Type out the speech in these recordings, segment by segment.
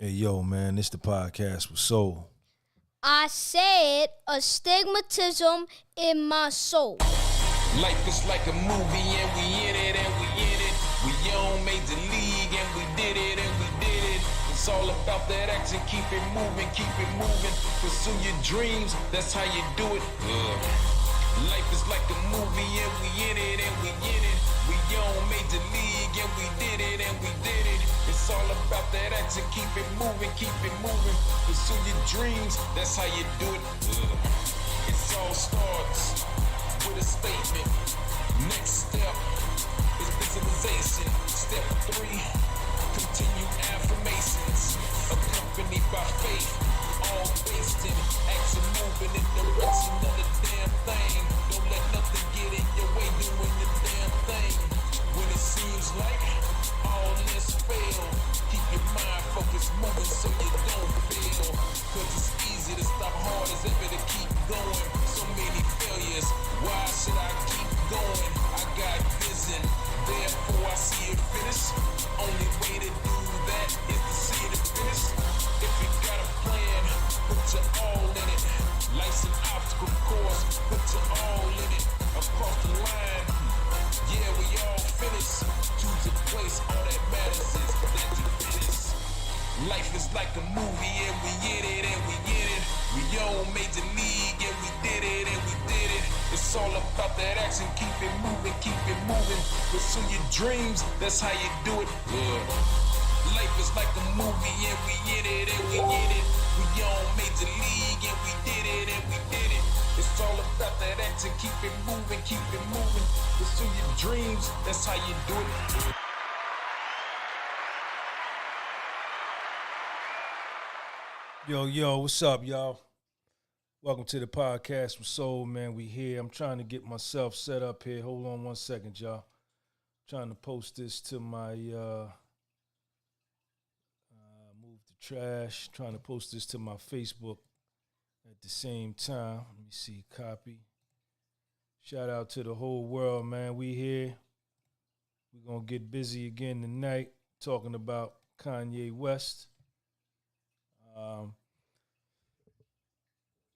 Hey, yo, man, this the podcast with Soul. I said astigmatism in my soul. Life is like a movie and we in it and we in it. We on Major League and we did it and we did it. It's all about that action, keep it moving, keep it moving. Pursue your dreams, that's how you do it. Life is like a movie and we in it and we in it. We on Major League and we did it and we did it. It's all about that action, keep it moving, keep it moving. Pursue your dreams, that's how you do it. It all starts with a statement. Next step is visualization. Step 3, continue affirmations. Accompanied by faith, all based in action, moving in the direction of the damn thing. Don't let nothing get in your way, doing the damn thing. When it seems like all this fail, keep your mind focused, moving so you don't fail. Cause it's easy to stop, hard as ever to keep going. So many failures, why should I keep going? I got vision, therefore I see it finish. Only way to do that is to see it finish. If you got a plan, put your all in it. Life's an obstacle course, put your all in it. Across the line, yeah, we all finish. Choose a place, all that matters is that you finish. Life is like a movie and we in it and we in it. We on Major League and we did it and we did it. It's all about that action, keep it moving, keep it moving. Pursue your dreams, that's how you do it. Life is like a movie and we in it and we in it. We on Major League and we did it and we did it. It's all about that action, keep it moving, keep it moving. Pursue your dreams, that's how you do it. Yo, what's up, y'all? Welcome to the podcast with Soul, man. We here. I'm trying to get myself set up here. Hold on one second, y'all. Trying to post this to my move the trash. Trying to post this to my Facebook at the same time. Let me see, copy. Shout out to the whole world, man. We here. We're gonna get busy again tonight talking about Kanye West.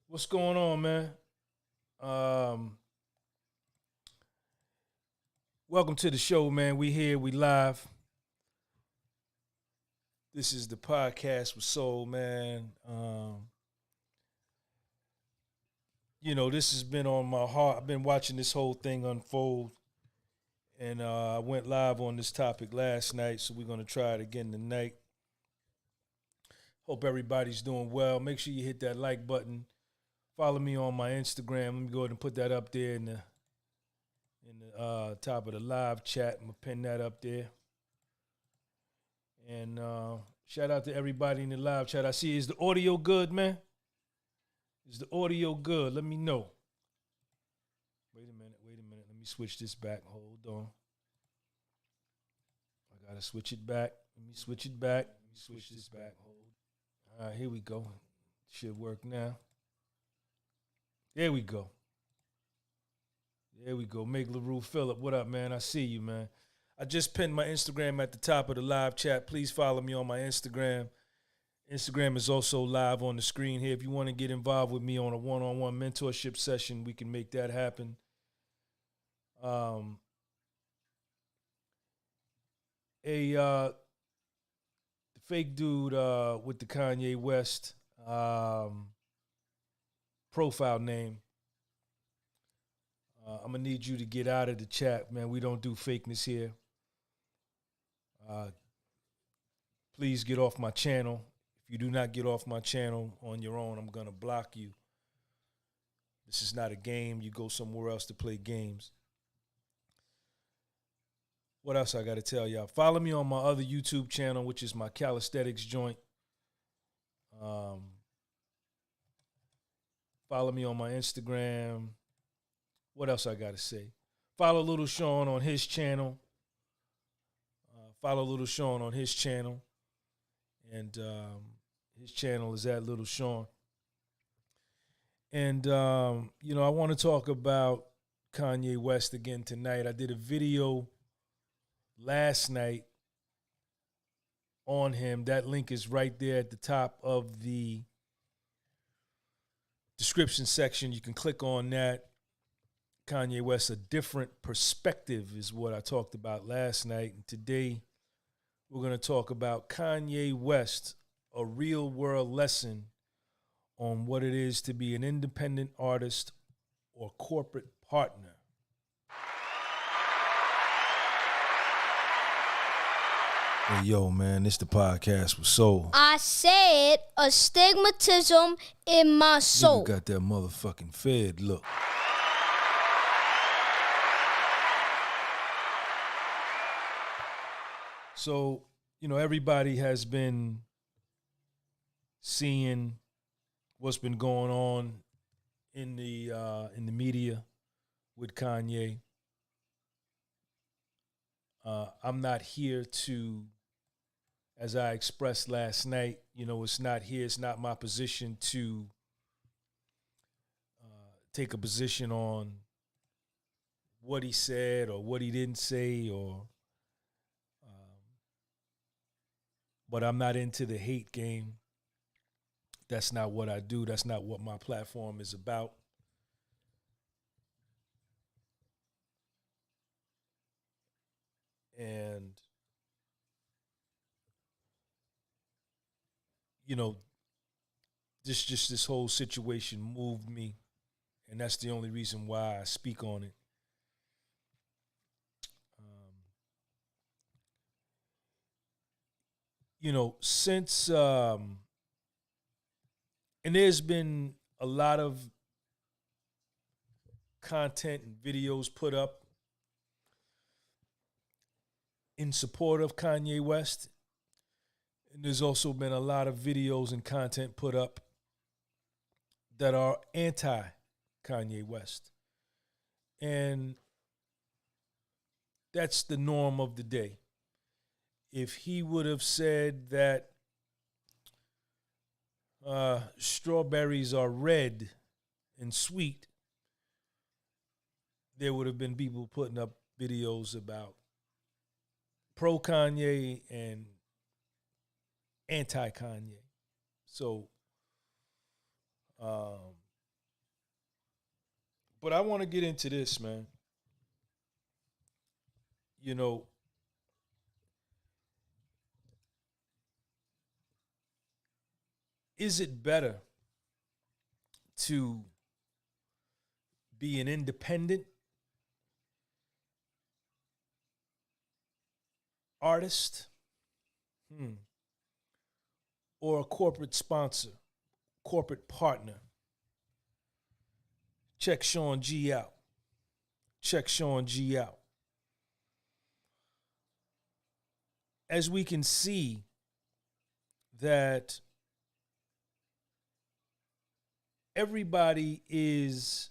What's going on, man? Welcome to the show, man. We here, we live. This is the podcast with Soul, man. This has been on my heart. I've been watching this whole thing unfold. And I went live on this topic last night, so we're going to try it again tonight. Hope everybody's doing well. Make sure you hit that like button. Follow me on my Instagram. Let me go ahead and put that up there in the top of the live chat. I'm going to pin that up there. And shout out to everybody in the live chat. I see, is the audio good, man? Is the audio good? Let me know. Wait a minute. Let me switch this back. Hold on. I got to switch it back. Let me switch it back. Let me switch this back. All right, here we go. Should work now. There we go. Make LaRue Phillip. What up, man? I see you, man. I just pinned my Instagram at the top of the live chat. Please follow me on my Instagram. Instagram is also live on the screen here. If you want to get involved with me on a one-on-one mentorship session, we can make that happen. The fake dude with the Kanye West profile name. I'm going to need you to get out of the chat, man. We don't do fakeness here. Please get off my channel. If you do not get off my channel on your own, I'm going to block you. This is not a game. You go somewhere else to play games. What else I got to tell y'all? Follow me on my other YouTube channel, which is my calisthenics joint. Follow me on my Instagram. What else I got to say? Follow Little Sean on his channel. And his channel is at Little Sean. And, I want to talk about Kanye West again tonight. I did a video last night on him. That link is right there at the top of the description section. You can click on that. Kanye West, A Different Perspective is what I talked about last night. And today we're going to talk about Kanye West, a real world lesson on what it is to be an independent artist or corporate partner. Hey, yo, man, this the podcast with soul. I said astigmatism in my soul. Nigga got that motherfucking Fed look. So, everybody has been seeing what's been going on in the media with Kanye. I'm not here to, as I expressed last night, it's not my position to take a position on what he said or what he didn't say, but I'm not into the hate game. That's not what I do. That's not what my platform is about. And, this whole situation moved me. And that's the only reason why I speak on it. Since, and there's been a lot of content and videos put up in support of Kanye West. And there's also been a lot of videos and content put up that are anti-Kanye West. And that's the norm of the day. If he would have said that strawberries are red and sweet, there would have been people putting up videos about pro-Kanye and anti-Kanye. So, but I want to get into this, man. Is it better to be an independent artist or a corporate sponsor, corporate partner? Check Sean G out. Check Sean G out. As we can see that everybody is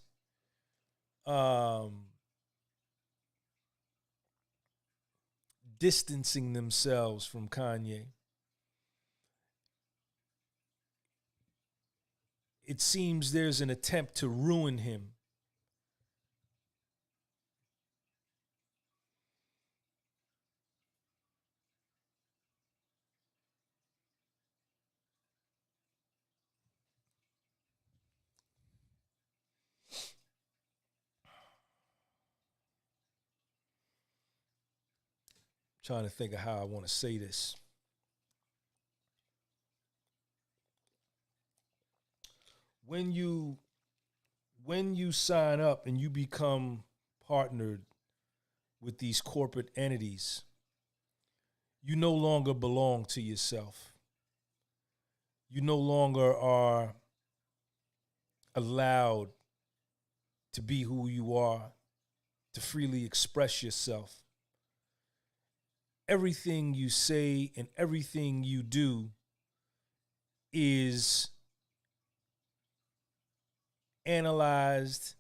distancing themselves from Kanye. It seems there's an attempt to ruin him. Trying to think of how I want to say this. When you sign up and you become partnered with these corporate entities, you no longer belong to yourself. You no longer are allowed to be who you are, to freely express yourself. Everything you say and everything you do is analyzed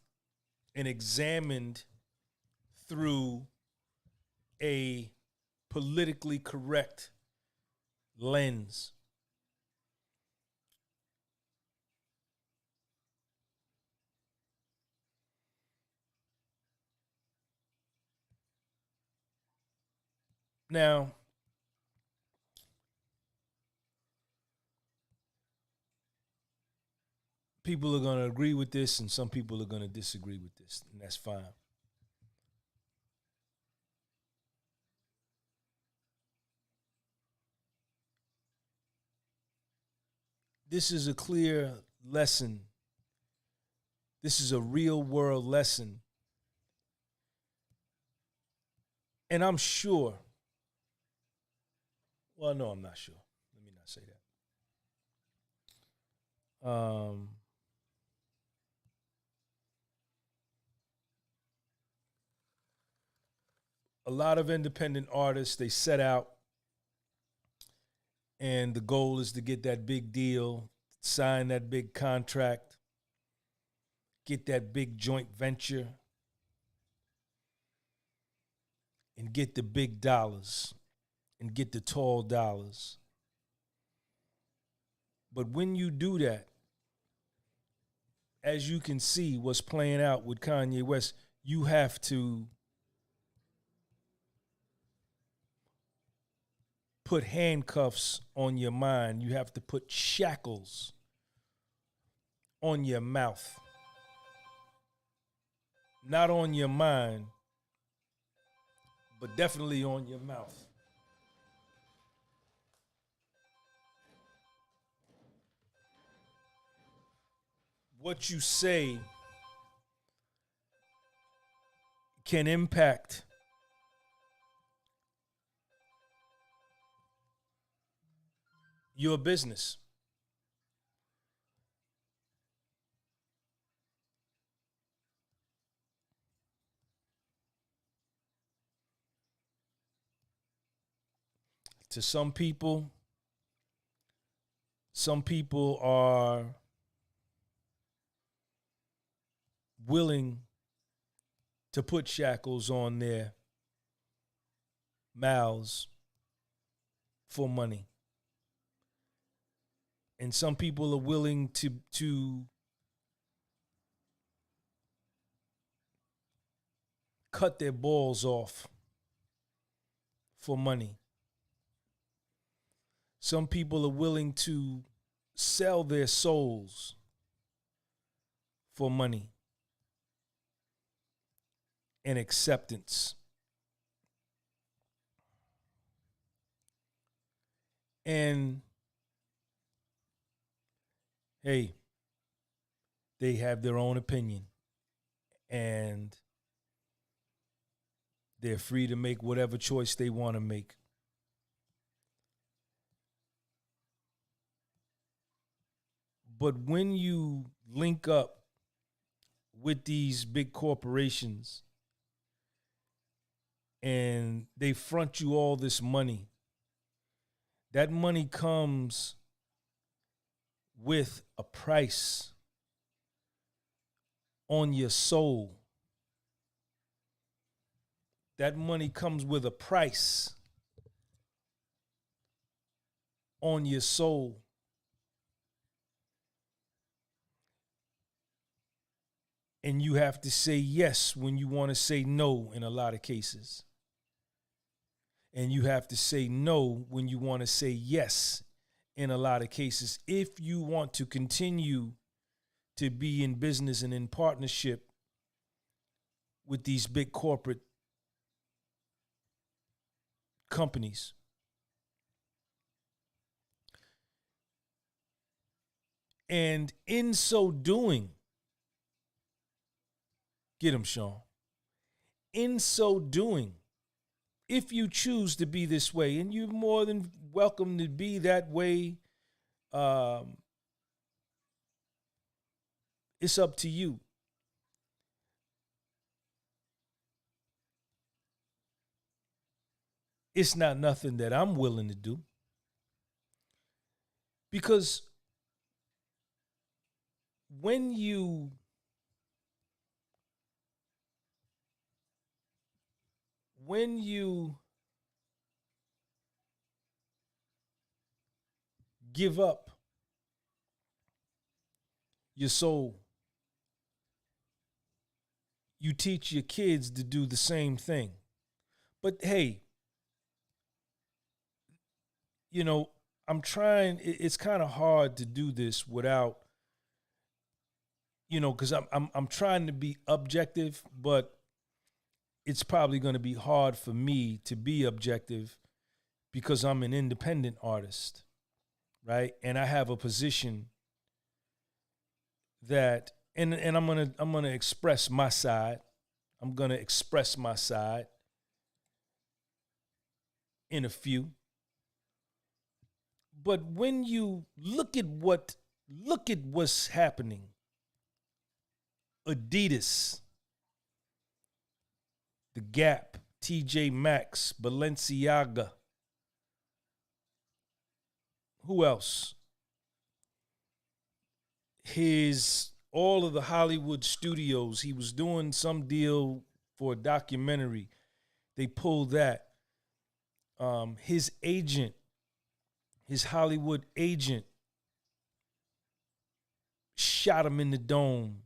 and examined through a politically correct lens. Now, people are going to agree with this and some people are going to disagree with this, and that's fine. This is a clear lesson. This is a real world lesson. And I'm sure, well, no, I'm not sure. Let me not say that. A lot of independent artists, they set out and the goal is to get that big deal, sign that big contract, get that big joint venture, and get the big dollars and get the tall dollars. But when you do that, as you can see what's playing out with Kanye West, you have to put handcuffs on your mind. You have to put shackles on your mouth. Not on your mind, but definitely on your mouth. What you say can impact your business. To some people are willing to put shackles on their mouths for money. And some people are willing to cut their balls off for money. Some people are willing to sell their souls for money and acceptance. And hey, they have their own opinion and they're free to make whatever choice they want to make. But when you link up with these big corporations and they front you all this money, that money comes with a price on your soul. That money comes with a price on your soul. And you have to say yes when you want to say no in a lot of cases. And you have to say no when you want to say yes in a lot of cases. If you want to continue to be in business and in partnership with these big corporate companies. And in so doing, get him, Sean. In so doing, if you choose to be this way, and you're more than welcome to be that way, it's up to you. It's not nothing that I'm willing to do. Because when you give up your soul, you teach your kids to do the same thing. But hey, you know, I'm trying, it's kind of hard to do this without because I'm trying to be objective, but it's probably going to be hard for me to be objective because I'm an independent artist, right? And I have a position that, and I'm gonna express my side. I'm gonna express my side in a few. But when you look at what's happening, Adidas, The Gap, TJ Maxx, Balenciaga. Who else? All of the Hollywood studios. He was doing some deal for a documentary. They pulled that. His agent, his Hollywood agent, shot him in the dome.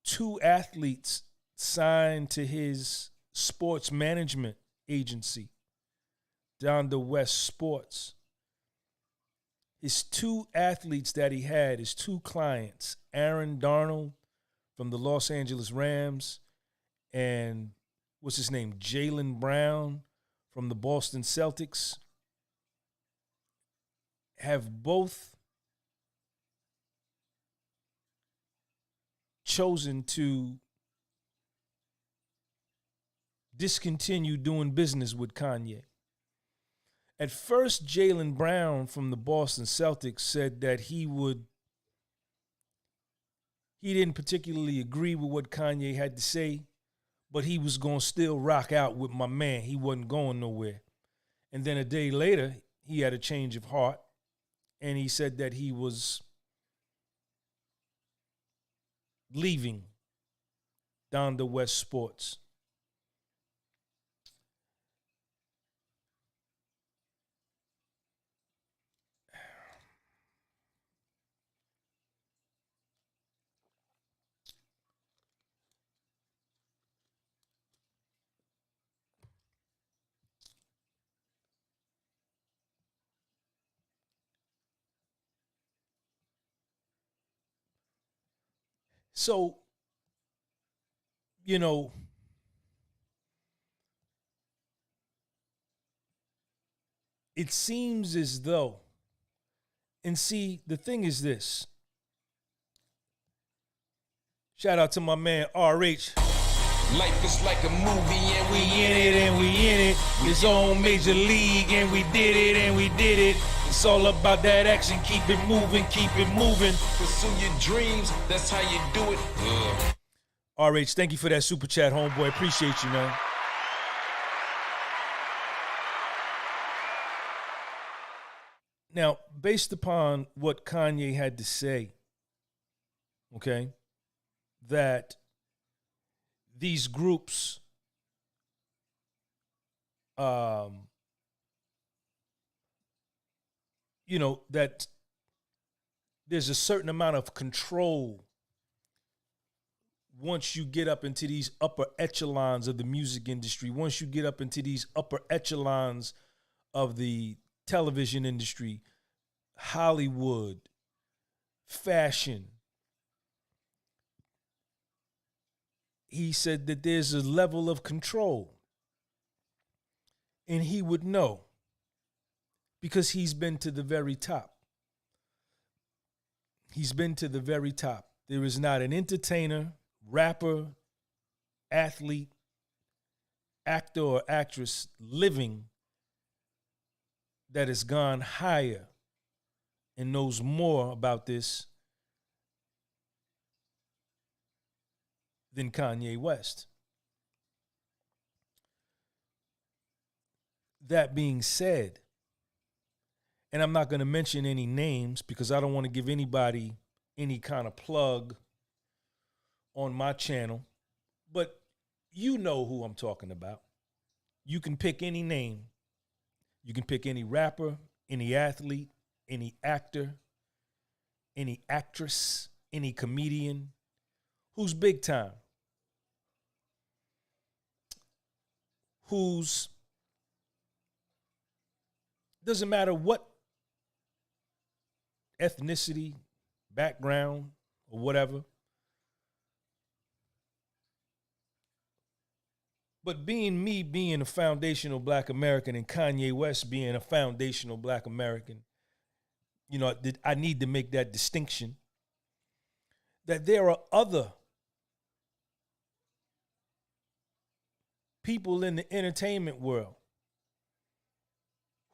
2 athletes signed to his sports management agency, Donda West Sports. His 2 athletes that he had, his 2 clients, Aaron Darnold from the Los Angeles Rams and what's his name, Jaylen Brown from the Boston Celtics, have both chosen to discontinue doing business with Kanye. At first, Jaylen Brown from the Boston Celtics said that he didn't particularly agree with what Kanye had to say, but he was going to still rock out with my man. He wasn't going nowhere. And then a day later, he had a change of heart, and he said that he was leaving Donda West Sports. So, it seems as though, and see, the thing is this. Shout out to my man RH. Life is like a movie and We in it and we in it. It's on Major League and we did it and we did it. It's all about that action. Keep it moving, keep it moving. pursue your dreams. That's how you do it. RH, thank you for that super chat, homeboy. Appreciate you, man. Now, based upon what Kanye had to say, okay, that these groups that there's a certain amount of control once you get up into these upper echelons of the music industry, once you get up into these upper echelons of the television industry, Hollywood, fashion. He said that there's a level of control. And he would know because he's been to the very top. He's been to the very top. There is not an entertainer, rapper, athlete, actor, or actress living that has gone higher and knows more about this than Kanye West. That being said, and I'm not going to mention any names because I don't want to give anybody any kind of plug on my channel, but you know who I'm talking about. You can pick any name. You can pick any rapper, any athlete, any actor, any actress, any comedian who's big time, who's, doesn't matter what ethnicity, background, or whatever. But being me, being a foundational Black American, and Kanye West being a foundational Black American, you know, I need to make that distinction that there are other people in the entertainment world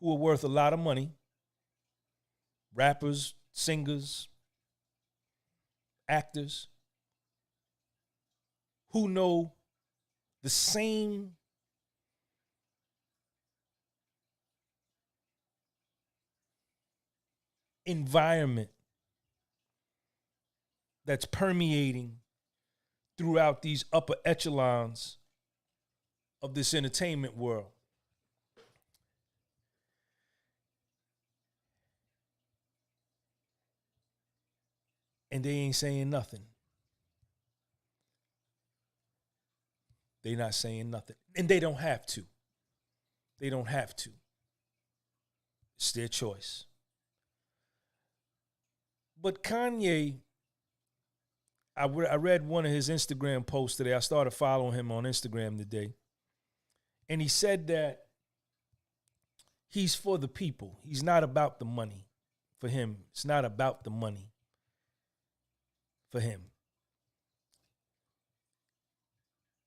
who are worth a lot of money, rappers, singers, actors, who know the same environment that's permeating throughout these upper echelons of this entertainment world. And they ain't saying nothing. They not saying nothing. And they don't have to. They don't have to. It's their choice. But Kanye, I read one of his Instagram posts today. I started following him on Instagram today. And he said that he's for the people. He's not about the money. For him, it's not about the money. For him.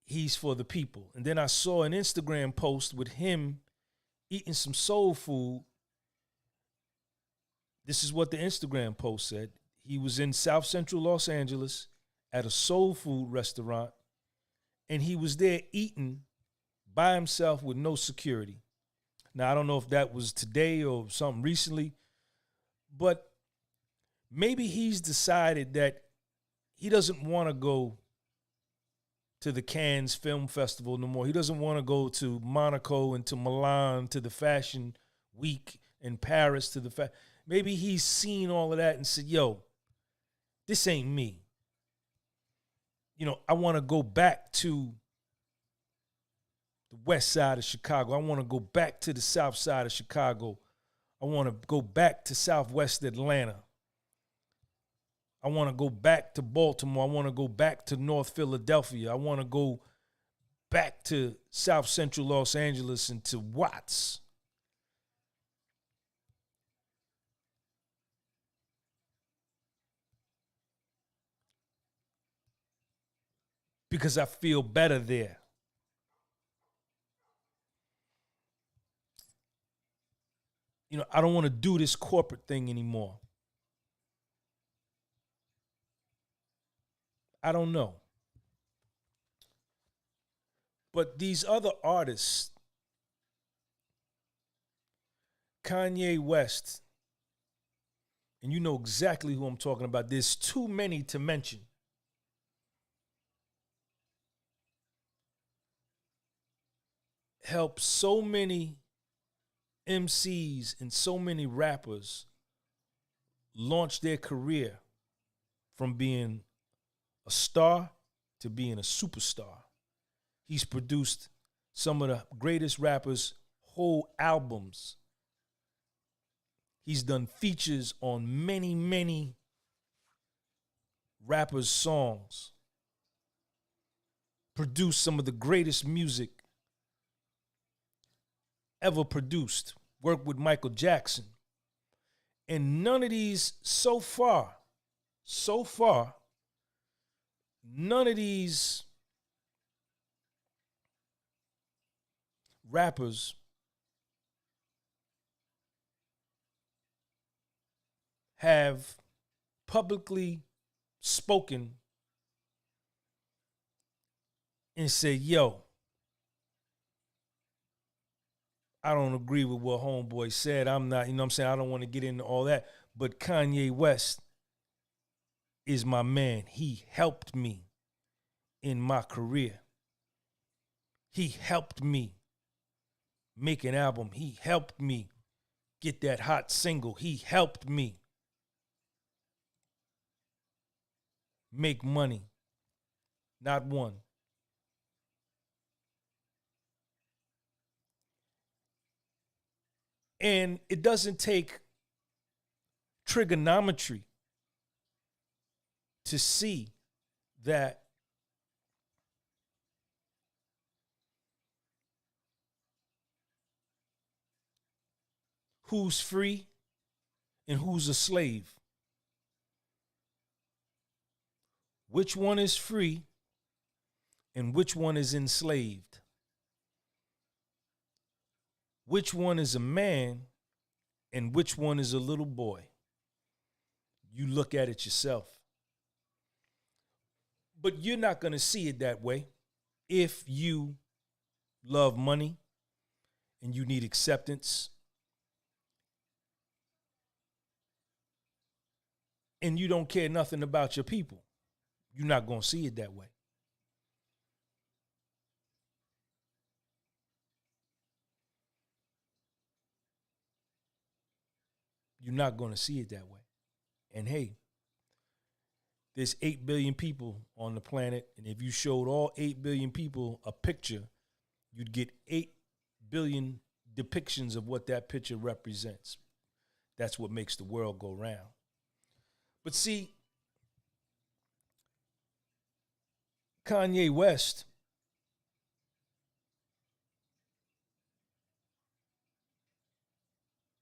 He's for the people. And then I saw an Instagram post with him eating some soul food. This is what the Instagram post said. He was in South Central Los Angeles at a soul food restaurant, and he was there eating by himself with no security. Now, I don't know if that was today or something recently, but maybe he's decided that he doesn't want to go to the Cannes Film Festival no more. He doesn't want to go to Monaco and to Milan, to the Fashion Week in Paris, to the maybe he's seen all of that and said, yo, this ain't me. You know, I want to go back to the west side of Chicago. I want to go back to the south side of Chicago. I want to go back to Southwest Atlanta. I want to go back to Baltimore. I want to go back to North Philadelphia. I want to go back to South Central Los Angeles and to Watts. Because I feel better there. You know, I don't want to do this corporate thing anymore. I don't know. But these other artists, Kanye West, and you know exactly who I'm talking about. There's too many to mention. Help so many MCs and so many rappers launch their career from being a star to being a superstar. He's produced some of the greatest rappers' whole albums. He's done features on many, many rappers' songs. Produced some of the greatest music ever produced. Worked with Michael Jackson. And none of these, so far, none of these rappers have publicly spoken and said, yo, I don't agree with what Homeboy said. I'm not, you know what I'm saying? I don't want to get into all that. But Kanye West is my man. He helped me in my career. He helped me make an album. He helped me get that hot single. He helped me make money. Not one. And it doesn't take trigonometry to see that who's free and who's a slave. Which one is free and which one is enslaved? Which one is a man and which one is a little boy? You look at it yourself. But you're not going to see it that way if you love money and you need acceptance and you don't care nothing about your people. You're not going to see it that way. You're not going to see it that way. And hey, there's 8 billion people on the planet, and if you showed all 8 billion people a picture, you'd get 8 billion depictions of what that picture represents. That's what makes the world go round. But see, Kanye West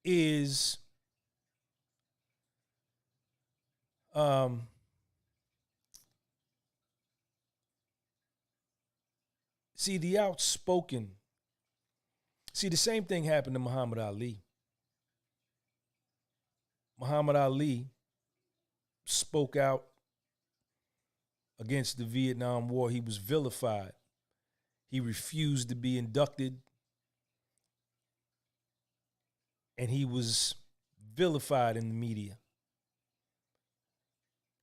is the outspoken. See, the same thing happened to Muhammad Ali. Muhammad Ali spoke out against the Vietnam War. He was vilified. He refused to be inducted. And he was vilified in the media.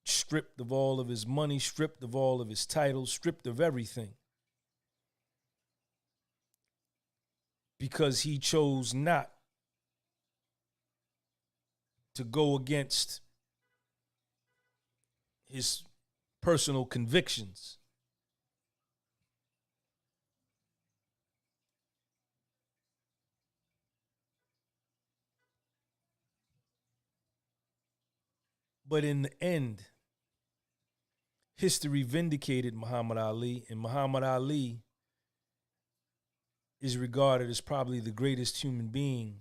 Stripped of all of his money, stripped of all of his titles, stripped of everything. Because he chose not to go against his personal convictions. But in the end, history vindicated Muhammad Ali, and Muhammad Ali is regarded as probably the greatest human being,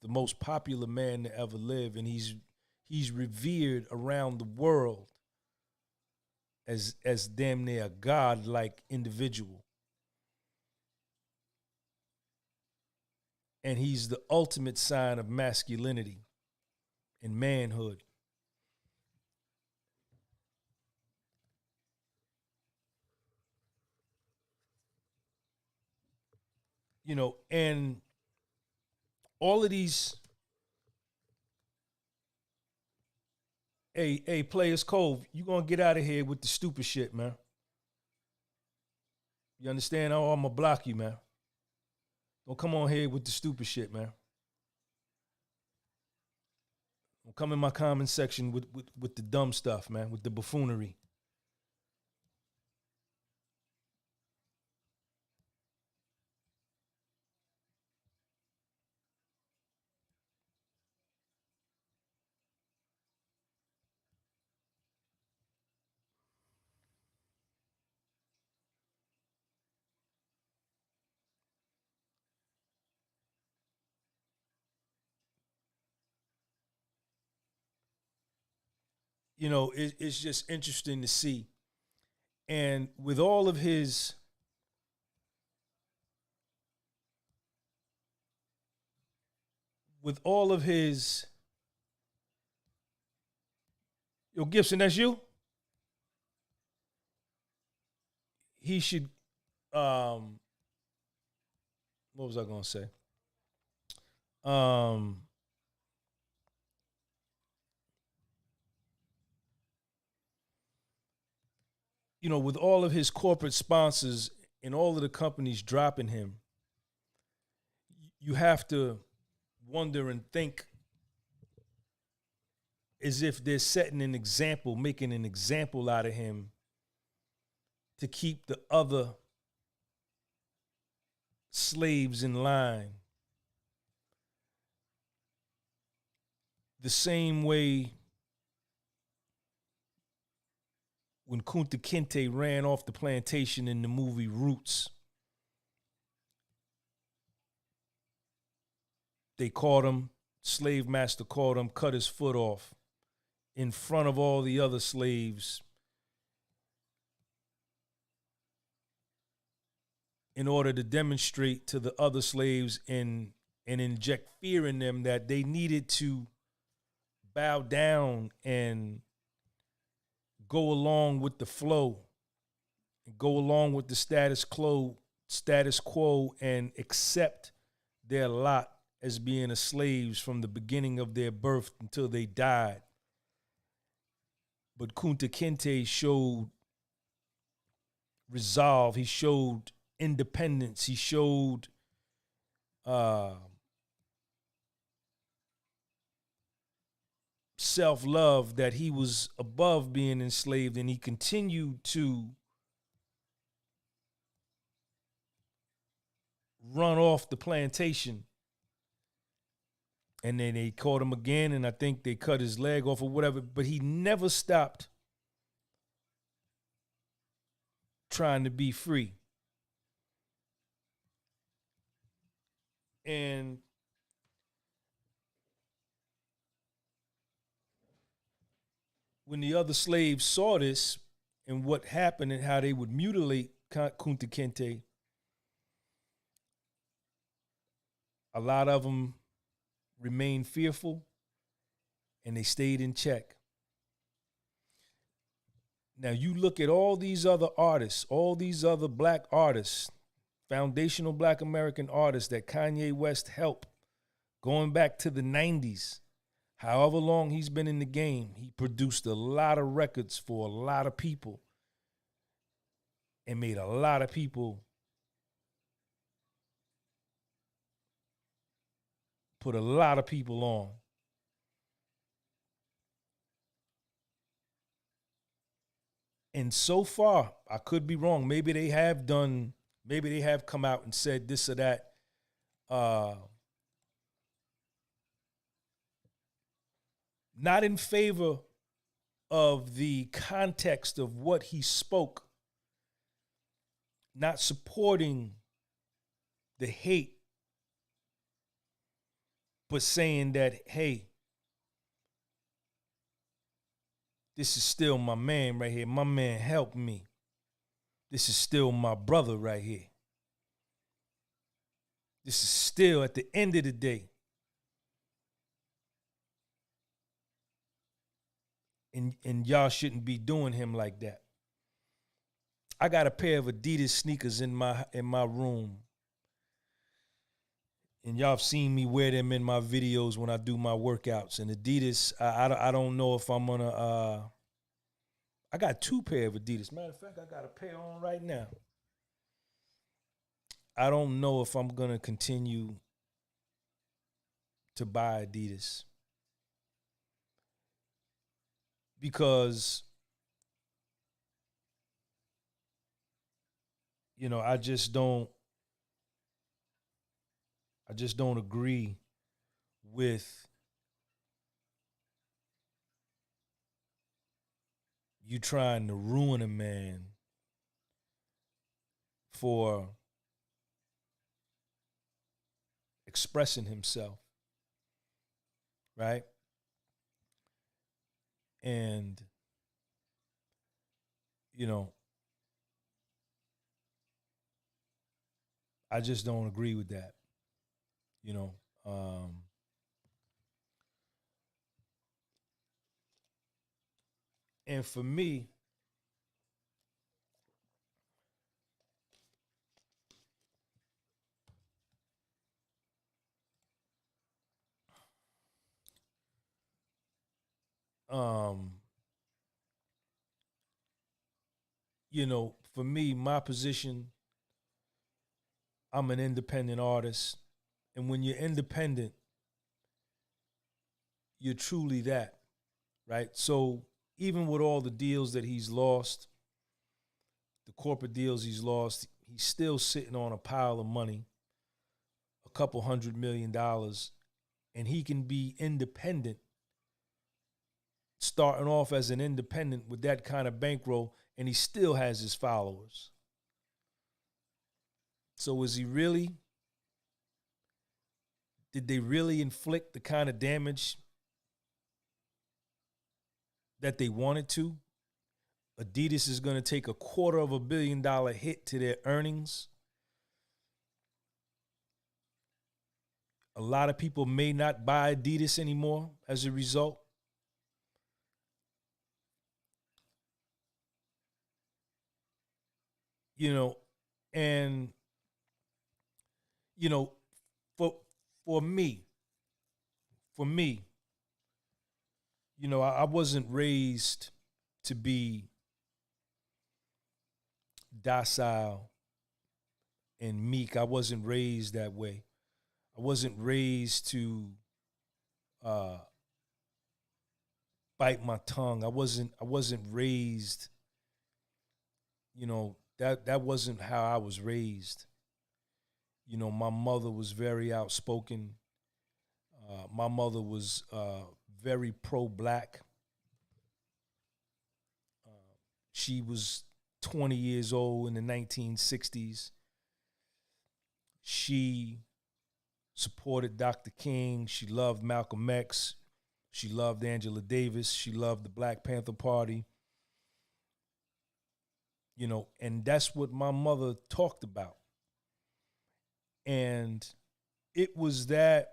the most popular man to ever live, and he's revered around the world as damn near a god-like individual. And he's the ultimate sign of masculinity and manhood. You know, and all of these, hey, Players Cove, you gonna get out of here with the stupid shit, man. You understand? Oh, I'm gonna block you, man. Don't come on here with the stupid shit, man. Don't come in my comment section with the dumb stuff, man, with the buffoonery. You know, it's just interesting to see. And with all of his yo, Gibson, that's you? He should what was I gonna say? You know, with all of his corporate sponsors and all of the companies dropping him, you have to wonder and think as if they're setting an example, making an example out of him to keep the other slaves in line. the same way when Kunta Kinte ran off the plantation in the movie Roots. They caught him, slave master caught him, cut his foot off in front of all the other slaves in order to demonstrate to the other slaves and inject fear in them that they needed to bow down and go along with the flow, go along with the status quo and accept their lot as being a slaves from the beginning of their birth until they died. But Kunta Kinte showed resolve. He showed independence. He showed self-love, that he was above being enslaved, and he continued to run off the plantation. And then they caught him again, and I think they cut his leg off or whatever, but he never stopped trying to be free. And when the other slaves saw this and what happened and how they would mutilate Kunta Kinte, a lot of them remained fearful and they stayed in check. Now you look at all these other artists, all these other black artists, foundational black American artists that Kanye West helped going back to the 90s. However long he's been in the game, he produced a lot of records for a lot of people and made a lot of people put a lot of people on. And so far, I could be wrong. Maybe they have come out and said this or that. Not in favor of the context of what he spoke, not supporting the hate, but saying that, hey, this is still my man right here. My man helped me. This is still my brother right here. This is still, at the end of the day, and y'all shouldn't be doing him like that. I got a pair of Adidas sneakers in my room. And y'all have seen me wear them in my videos when I do my workouts. And Adidas, I don't know if I'm gonna, I got two pair of Adidas. Matter of fact, I got a pair on right now. I don't know if I'm gonna continue to buy Adidas. Because, you know, I just don't agree with you trying to ruin a man for expressing himself, right? And, you know, I just don't agree with that. You know, and for me, you know, for me, my position, I'm an independent artist. And when you're independent, you're truly that, right? So even with all the deals that he's lost, the corporate deals he's lost, he's still sitting on a pile of money, a couple $100 million, and he can be independent starting off as an independent with that kind of bankroll, and he still has his followers. So is he really? Did they really inflict the kind of damage that they wanted to? Adidas is going to take $250 million hit to their earnings. A lot of people may not buy Adidas anymore as a result. You know, and, you know, for me, you know, I wasn't raised to be docile and meek. I wasn't raised that way. I wasn't raised to bite my tongue. I wasn't raised, you know, that wasn't how I was raised. You know, my mother was very outspoken. My mother was very pro-black. She was 20 years old in the 1960s. She supported Dr. King. She loved Malcolm X. She loved Angela Davis. She loved the Black Panther Party. You know, and that's what my mother talked about. And it was that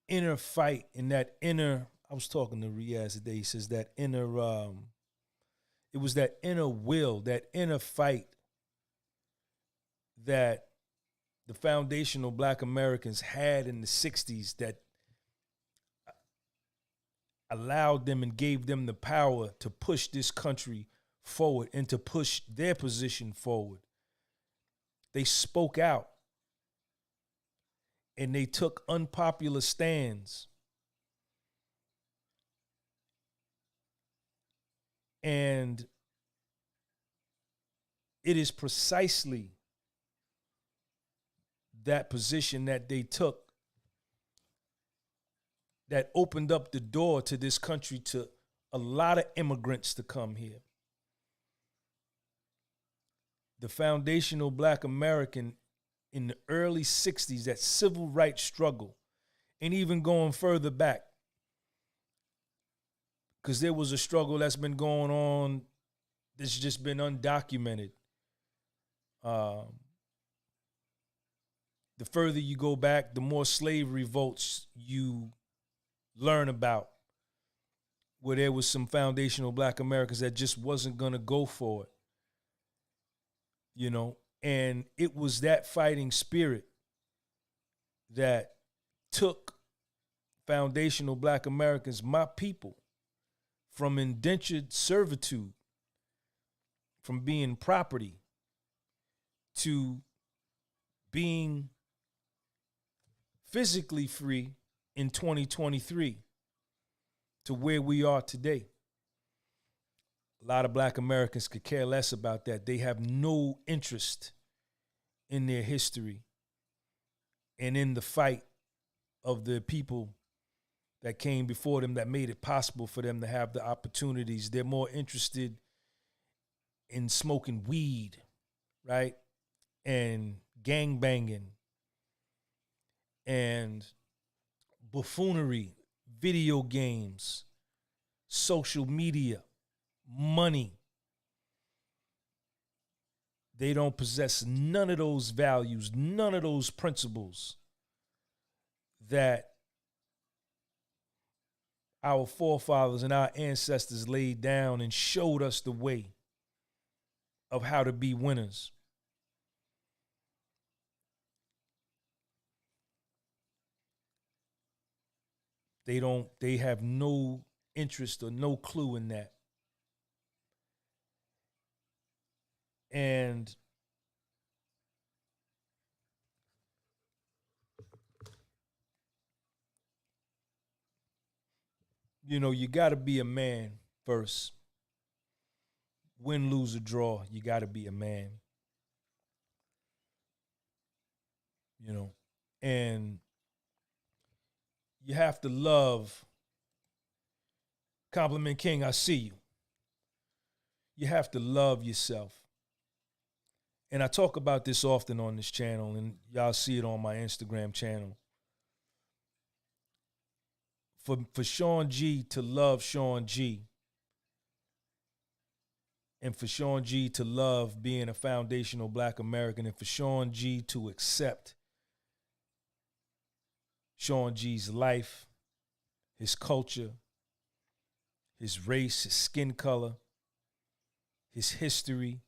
inner fight and that inner, I was talking to Riaz today, he says that inner, it was that inner will, that inner fight that the foundational Black Americans had in the 60s that allowed them and gave them the power to push this country forward and to push their position forward. They spoke out and they took unpopular stands. And it is precisely that position that they took that opened up the door to this country to a lot of immigrants to come here. The foundational Black American in the early 60s, that civil rights struggle, and even going further back, because there was a struggle that's been going on that's just been undocumented. The further you go back, the more slave revolts you learn about, where there was some foundational Black Americans that just wasn't going to go for it. You know, and it was that fighting spirit that took foundational Black Americans, my people, from indentured servitude, from being property, to being physically free in 2023 to where we are today. A lot of Black Americans could care less about that. They have no interest in their history and in the fight of the people that came before them that made it possible for them to have the opportunities. They're more interested in smoking weed, right? And gangbanging and buffoonery, video games, social media, money. They don't possess none of those values, none of those principles that our forefathers and our ancestors laid down and showed us the way of how to be winners. They have no interest or no clue in that. And you know, you got to be a man first. Win, lose, or draw, you got to be a man. You know, and you have to love Compliment King, I see you. You have to love yourself. And I talk about this often on this channel, and y'all see it on my Instagram channel. For Sean G to love Sean G, and for Sean G to love being a foundational Black American, and for Sean G to accept Sean G's life, his culture, his race, his skin color, his history,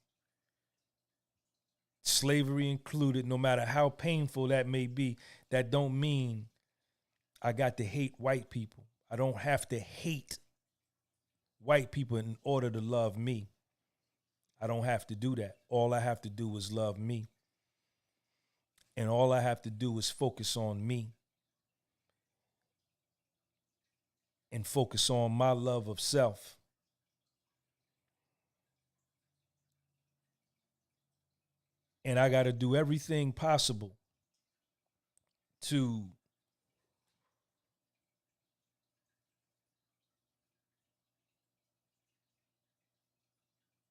slavery included, no matter how painful that may be, that don't mean I got to hate white people. I don't have to hate white people in order to love me. I don't have to do that. All I have to do is love me. And all I have to do is focus on me and focus on my love of self. And I got to do everything possible to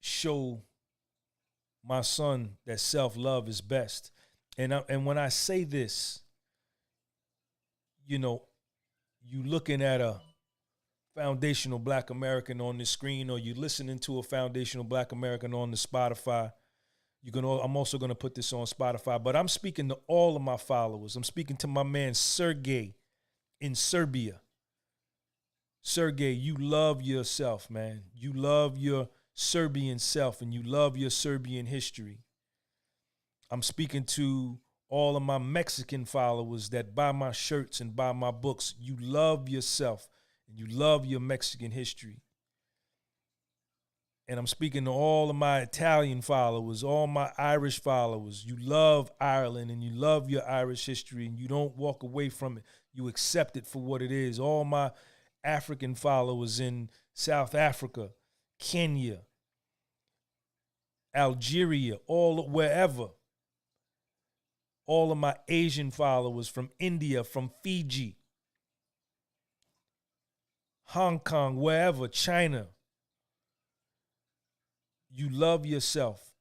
show my son that self-love is best. And when I say this, you know, you looking at a foundational Black American on the screen, or you listening to a foundational Black American on the Spotify. I'm also going to put this on Spotify, but I'm speaking to all of my followers. I'm speaking to my man Sergey in Serbia. Sergey, you love yourself, man. You love your Serbian self, and you love your Serbian history. I'm speaking to all of my Mexican followers that buy my shirts and buy my books. You love yourself, and you love your Mexican history. And I'm speaking to all of my Italian followers, all my Irish followers. You love Ireland, and you love your Irish history, and you don't walk away from it. You accept it for what it is. All my African followers in South Africa, Kenya, Algeria, wherever. All of my Asian followers from India, from Fiji, Hong Kong, wherever, China. You love yourself.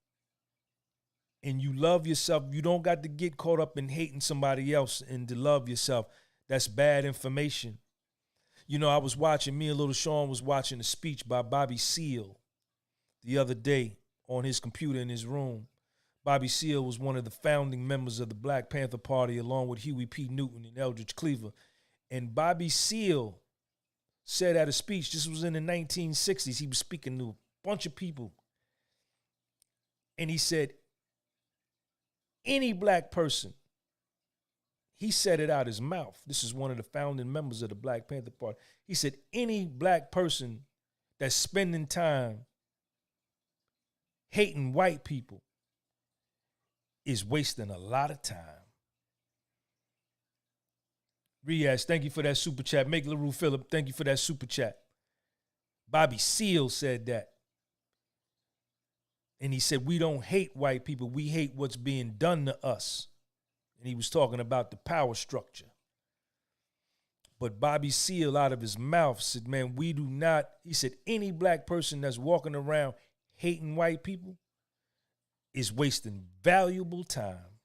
And you love yourself. You don't got to get caught up in hating somebody else and to love yourself. That's bad information. You know, me and Little Sean was watching a speech by Bobby Seale the other day on his computer in his room. Bobby Seale was one of the founding members of the Black Panther Party, along with Huey P. Newton and Eldridge Cleaver. And Bobby Seale said at a speech, this was in the 1960s, he was speaking to a bunch of people. And he said, any Black person, he said it out his mouth. This is one of the founding members of the Black Panther Party. He said, any Black person that's spending time hating white people is wasting a lot of time. Riaz, thank you for that super chat. Make LaRue Phillip, thank you for that super chat. Bobby Seale said that. And he said, we don't hate white people. We hate what's being done to us. And he was talking about the power structure. But Bobby Seale out of his mouth said, man, we do not, he said, any Black person that's walking around hating white people is wasting valuable time.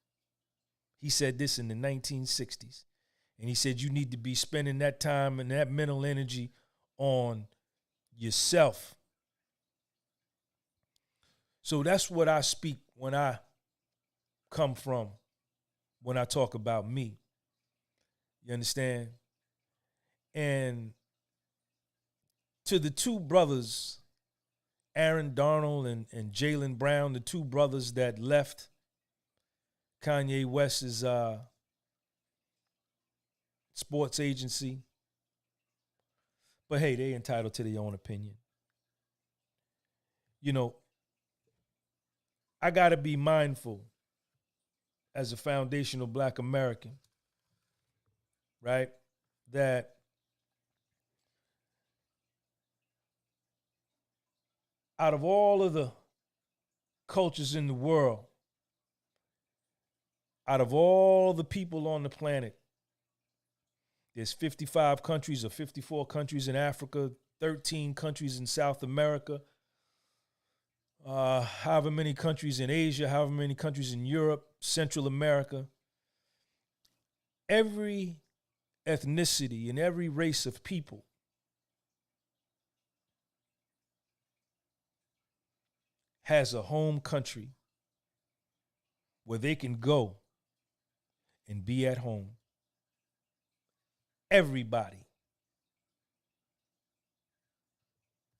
He said this in the 1960s. And he said, you need to be spending that time and that mental energy on yourself. So that's what I speak when I come from, when I talk about me. You understand? And to the two brothers, Aaron Darnold and Jaylen Brown, the two brothers that left Kanye West's sports agency. But hey, they entitled to their own opinion. You know, I got to be mindful as a foundational Black American, right, that out of all of the cultures in the world, out of all the people on the planet, there's 55 countries or 54 countries in Africa, 13 countries in South America, however many countries in Asia, however many countries in Europe, Central America. Every ethnicity and every race of people has a home country where they can go and be at home. Everybody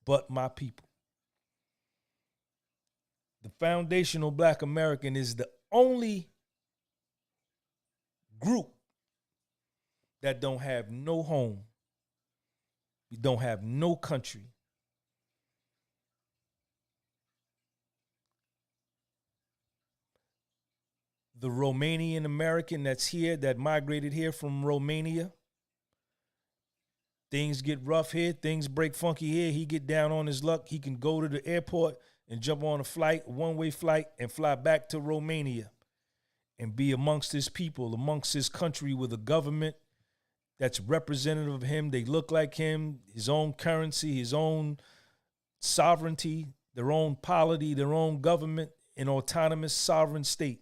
but my people. The foundational Black American is the only group that don't have no home. We don't have no country. The Romanian American that's here, that migrated here from Romania, things get rough here, things break funky here, he get down on his luck, he can go to the airport and jump on a flight, a one-way flight, and fly back to Romania and be amongst his people, amongst his country with a government that's representative of him. They look like him, his own currency, his own sovereignty, their own polity, their own government, an autonomous sovereign state.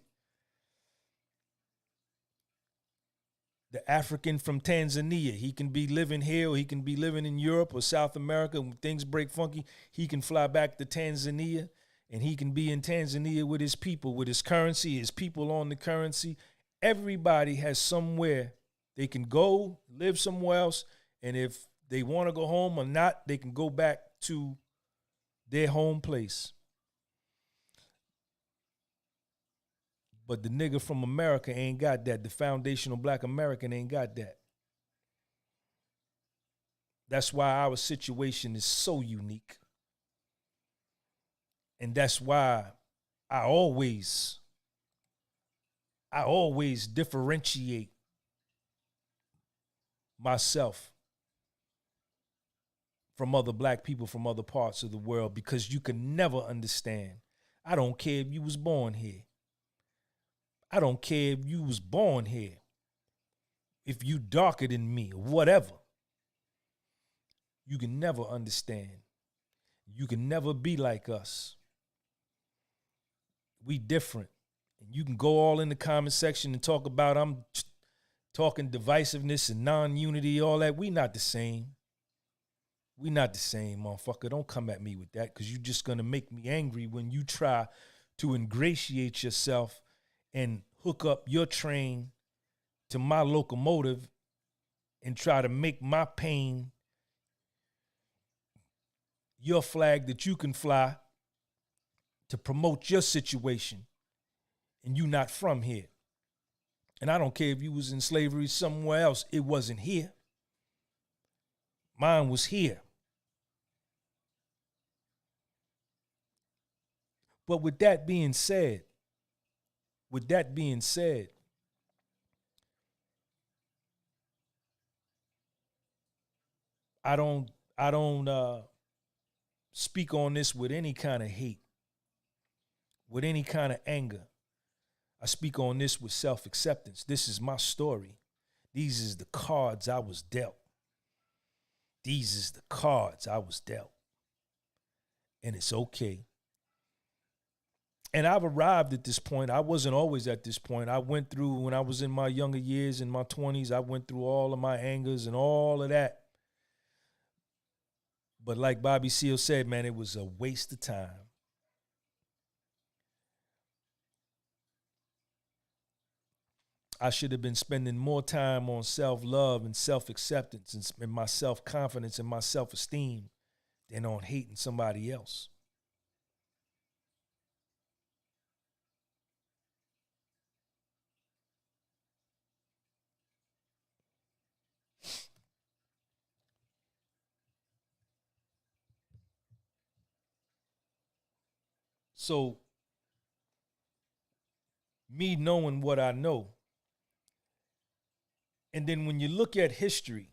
The African from Tanzania, he can be living here or he can be living in Europe or South America. When things break funky, he can fly back to Tanzania and he can be in Tanzania with his people, with his currency, his people on the currency. Everybody has somewhere they can go, live somewhere else, and if they want to go home or not, they can go back to their home place. But the nigga from America ain't got that. The foundational Black American ain't got that. That's why our situation is so unique. And that's why I always differentiate myself from other Black people from other parts of the world, because you can never understand. I don't care if you was born here. I don't care if you was born here, if you darker than me or whatever. You can never understand. You can never be like us. We different. And you can go all in the comment section and talk about I'm talking divisiveness and non-unity, all that. We not the same. We not the same, motherfucker. Don't come at me with that, because you're just going to make me angry when you try to ingratiate yourself and hook up your train to my locomotive and try to make my pain your flag that you can fly to promote your situation, and you not from here. And I don't care if you was in slavery somewhere else, it wasn't here. Mine was here. But with that being said, I don't speak on this with any kind of hate, with any kind of anger. I speak on this with self-acceptance. This is my story. These is the cards I was dealt. These is the cards I was dealt. And it's okay. And I've arrived at this point. I wasn't always at this point. I went through, when I was in my younger years, in my 20s, I went through all of my angers and all of that. But like Bobby Seale said, man, it was a waste of time. I should have been spending more time on self-love and self-acceptance and my self-confidence and my self-esteem than on hating somebody else. So, me knowing what I know, and then when you look at history,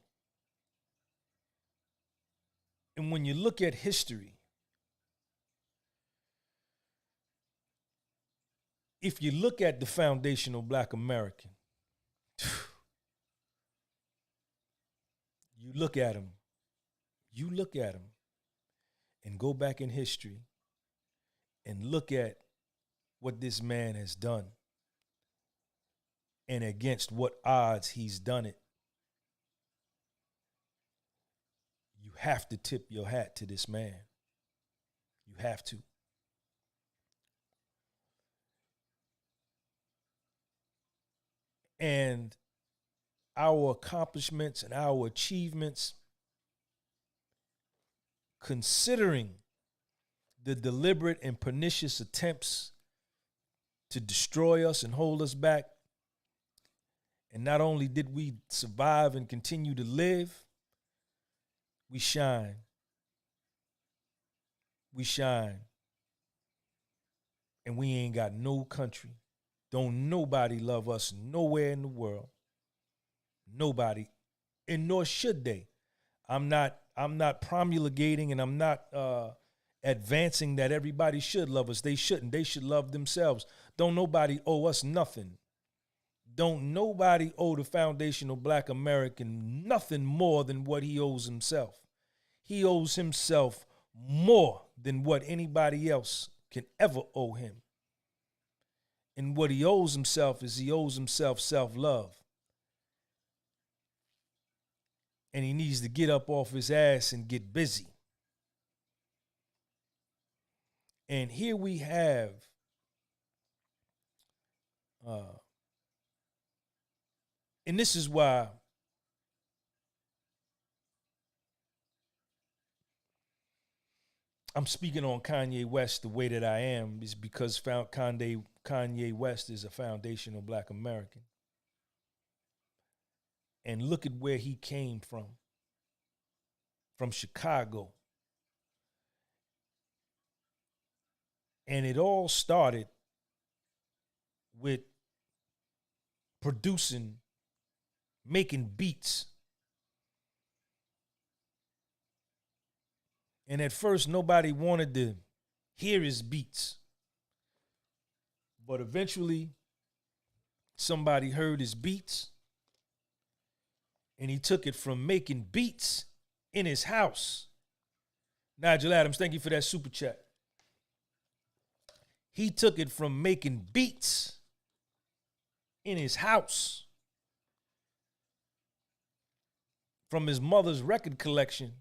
if you look at the foundational Black American, you look at him, You look at him and go back in history and look at what this man has done and against what odds he's done it. You have to tip your hat to this man. You have to. And our accomplishments and our achievements, considering the deliberate and pernicious attempts to destroy us and hold us back, and not only did we survive and continue to live, we shine. We shine. And we ain't got no country. Don't nobody love us nowhere in the world. Nobody. And nor should they. I'm not promulgating and I'm not advancing that everybody should love us. They shouldn't. They should love themselves. Don't nobody owe us nothing. Don't nobody owe the foundational Black American nothing more than what he owes himself. He owes himself more than what anybody else can ever owe him. And what he owes himself is he owes himself self-love. And he needs to get up off his ass and get busy. And here we have and this is why I'm speaking on Kanye West the way that I am, is because Kanye West is a foundational Black American. And look at where he came from Chicago. And it all started with producing, making beats. And at first, nobody wanted to hear his beats. But eventually, somebody heard his beats, and he took it from making beats in his house. Nigel Adams, thank you for that super chat. He took it from making beats in his house, from his mother's record collection,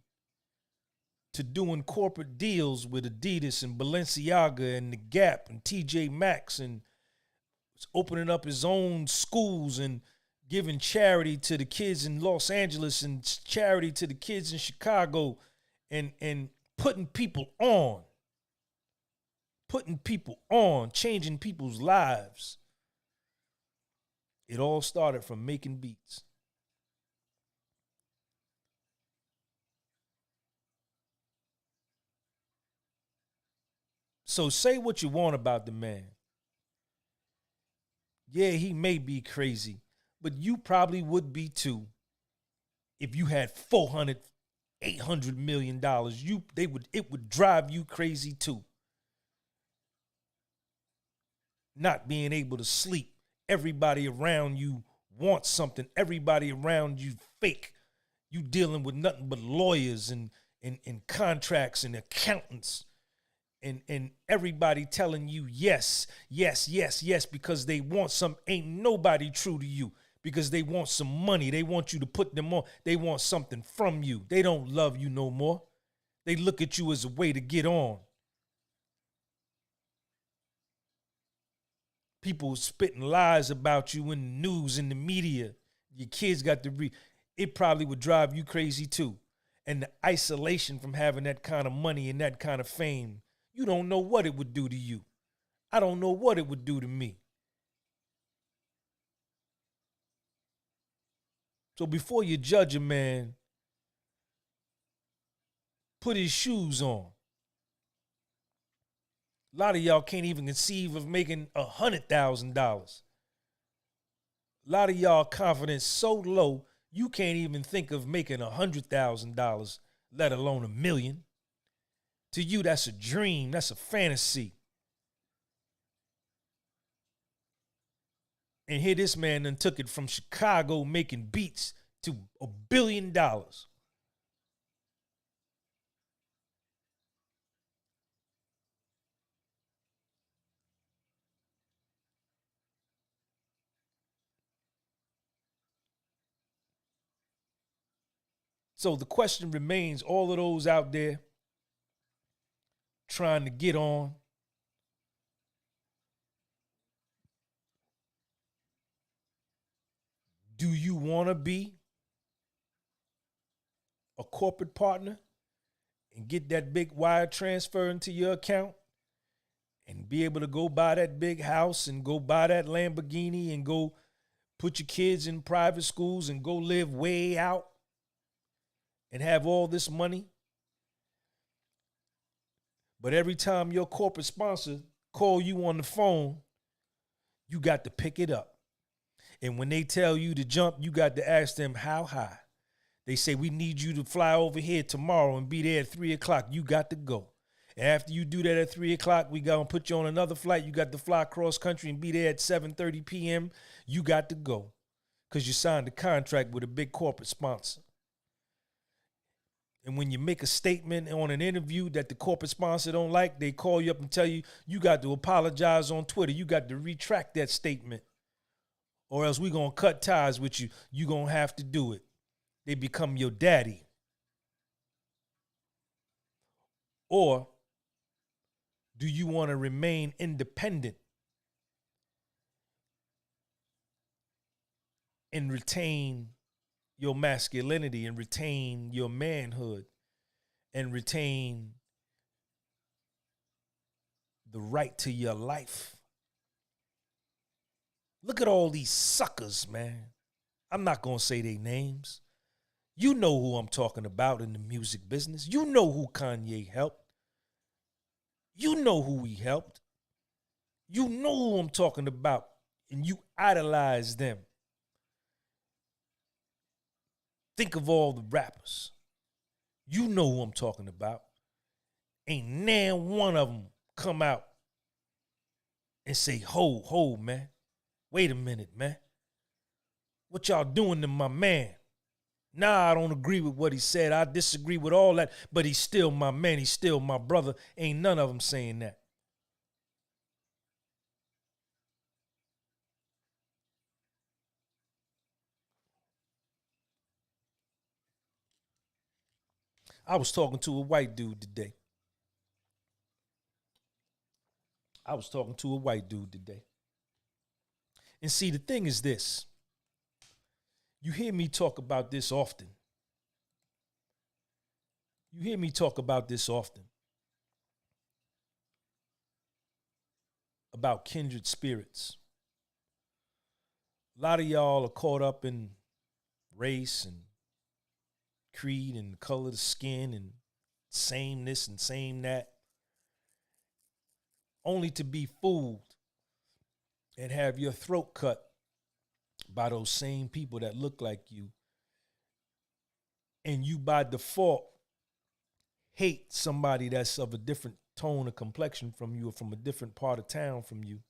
to doing corporate deals with Adidas and Balenciaga and The Gap and TJ Maxx, and opening up his own schools and giving charity to the kids in Los Angeles and charity to the kids in Chicago, and putting people on, changing people's lives. It all started from making beats. So say what you want about the man. Yeah, he may be crazy, but you probably would be too if you had $400, $800 million. It would drive you crazy too. Not being able to sleep. Everybody around you wants something. Everybody around you fake. You dealing with nothing but lawyers and contracts and accountants. And everybody telling you yes, yes, yes, yes, because they want some. Ain't nobody true to you because they want some money. They want you to put them on. They want something from you. They don't love you no more. They look at you as a way to get on. People spitting lies about you in the news, in the media. Your kids got to read. It probably would drive you crazy too. And the isolation from having that kind of money and that kind of fame, you don't know what it would do to you. I don't know what it would do to me. So before you judge a man, put his shoes on. A lot of y'all can't even conceive of making $100,000. A lot of y'all confidence so low, you can't even think of making $100,000, let alone $1 million. To you, that's a dream. That's a fantasy. And here this man done took it from Chicago making beats to $1 billion. So the question remains, all of those out there trying to get on, do you want to be a corporate partner and get that big wire transfer into your account and be able to go buy that big house and go buy that Lamborghini and go put your kids in private schools and go live way out and have all this money? But every time your corporate sponsor call you on the phone, you got to pick it up. And when they tell you to jump, you got to ask them how high. They say, we need you to fly over here tomorrow and be there at 3 o'clock. You got to go. And after you do that at 3 o'clock, we going to put you on another flight. You got to fly cross country and be there at 7:30 p.m. You got to go because you signed a contract with a big corporate sponsor. And when you make a statement on an interview that the corporate sponsor don't like, they call you up and tell you, you got to apologize on Twitter. You got to retract that statement or else we're going to cut ties with you. You're going to have to do it. They become your daddy. Or do you want to remain independent and retain your masculinity and retain your manhood and retain the right to your life? Look at all these suckers, man. I'm not going to say their names. You know who I'm talking about in the music business. You know who Kanye helped. You know who he helped. You know who I'm talking about, and you idolize them. Think of all the rappers. You know who I'm talking about. Ain't now one of them come out and say, ho, man. Wait a minute, man. What y'all doing to my man? Nah, I don't agree with what he said. I disagree with all that, but he's still my man. He's still my brother. Ain't none of them saying that. I was talking to a white dude today. And see, the thing is this. You hear me talk about this often. About kindred spirits. A lot of y'all are caught up in race and creed and color of the skin and same this and same that, only to be fooled and have your throat cut by those same people that look like you. And you by default hate somebody that's of a different tone of complexion from you or from a different part of town from you.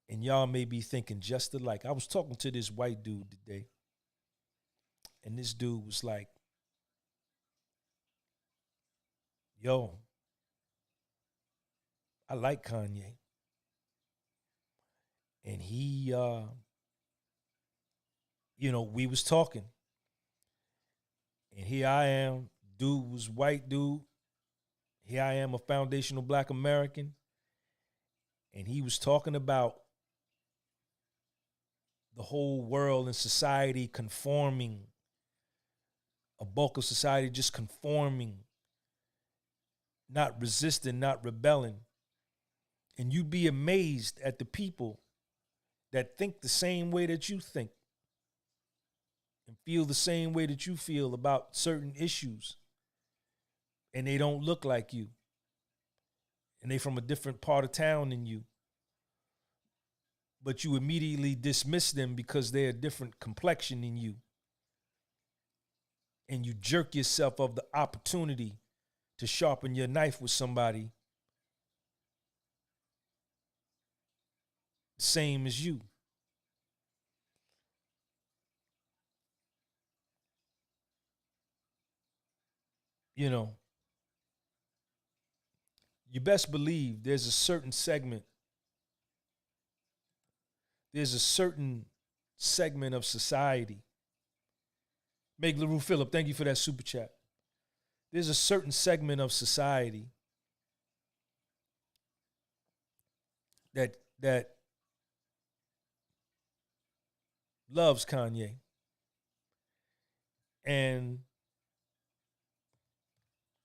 And y'all may be thinking just alike. I was talking to this white dude today, and this dude was like, yo, I like Kanye. And he, we was talking. And here I am, dude was white dude. Here I am, a foundational Black American. And he was talking about the whole world and society conforming, a bulk of society just conforming, not resisting, not rebelling. And you'd be amazed at the people that think the same way that you think and feel the same way that you feel about certain issues. And they don't look like you. And they from a different part of town than you. But you immediately dismiss them because they're a different complexion than you. And you jerk yourself of the opportunity to sharpen your knife with somebody same as you. You know, you best believe there's a certain segment of society Meg LaRue Phillip, thank you for that super chat. There's a certain segment of society that loves Kanye. And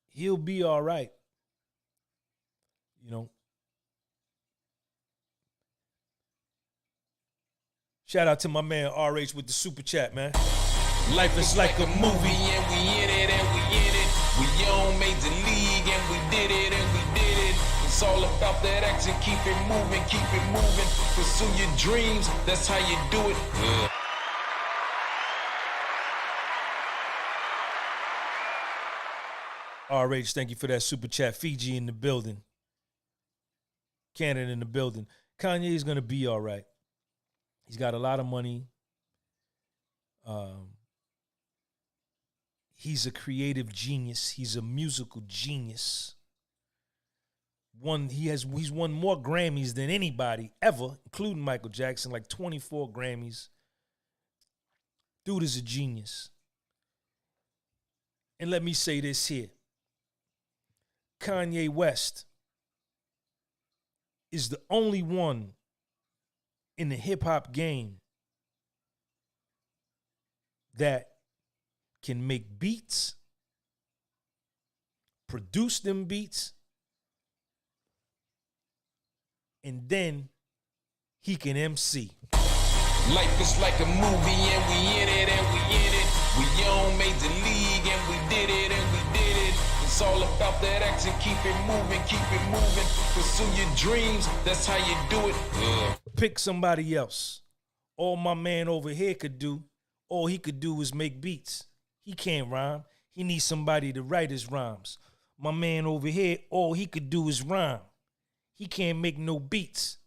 he'll be all right. You know. Shout out to my man RH with the super chat, man. Life is like a movie and we in it and we in it. We on major league and we did it and we did it. It's all about that action, keep it moving, pursue your dreams, that's how you do it. RH, thank you for that super chat. Fiji in the building. Canada in the building. Kanye is going to be all right. He's got a lot of money. He's a creative genius. He's a musical genius. He's won more Grammys than anybody ever, including Michael Jackson, like 24 Grammys. Dude is a genius. And let me say this here. Kanye West is the only one in the hip-hop game that can make beats, produce them beats, and then he can MC. Life is like a movie and we in it and we in it. We on major league and we did it and we did it. It's all about that action, keep it moving, pursue your dreams, that's how you do it. Pick somebody else. All my man over here could do, all he could do is make beats. He can't rhyme. He needs somebody to write his rhymes. My man over here, all he could do is rhyme. He can't make no beats.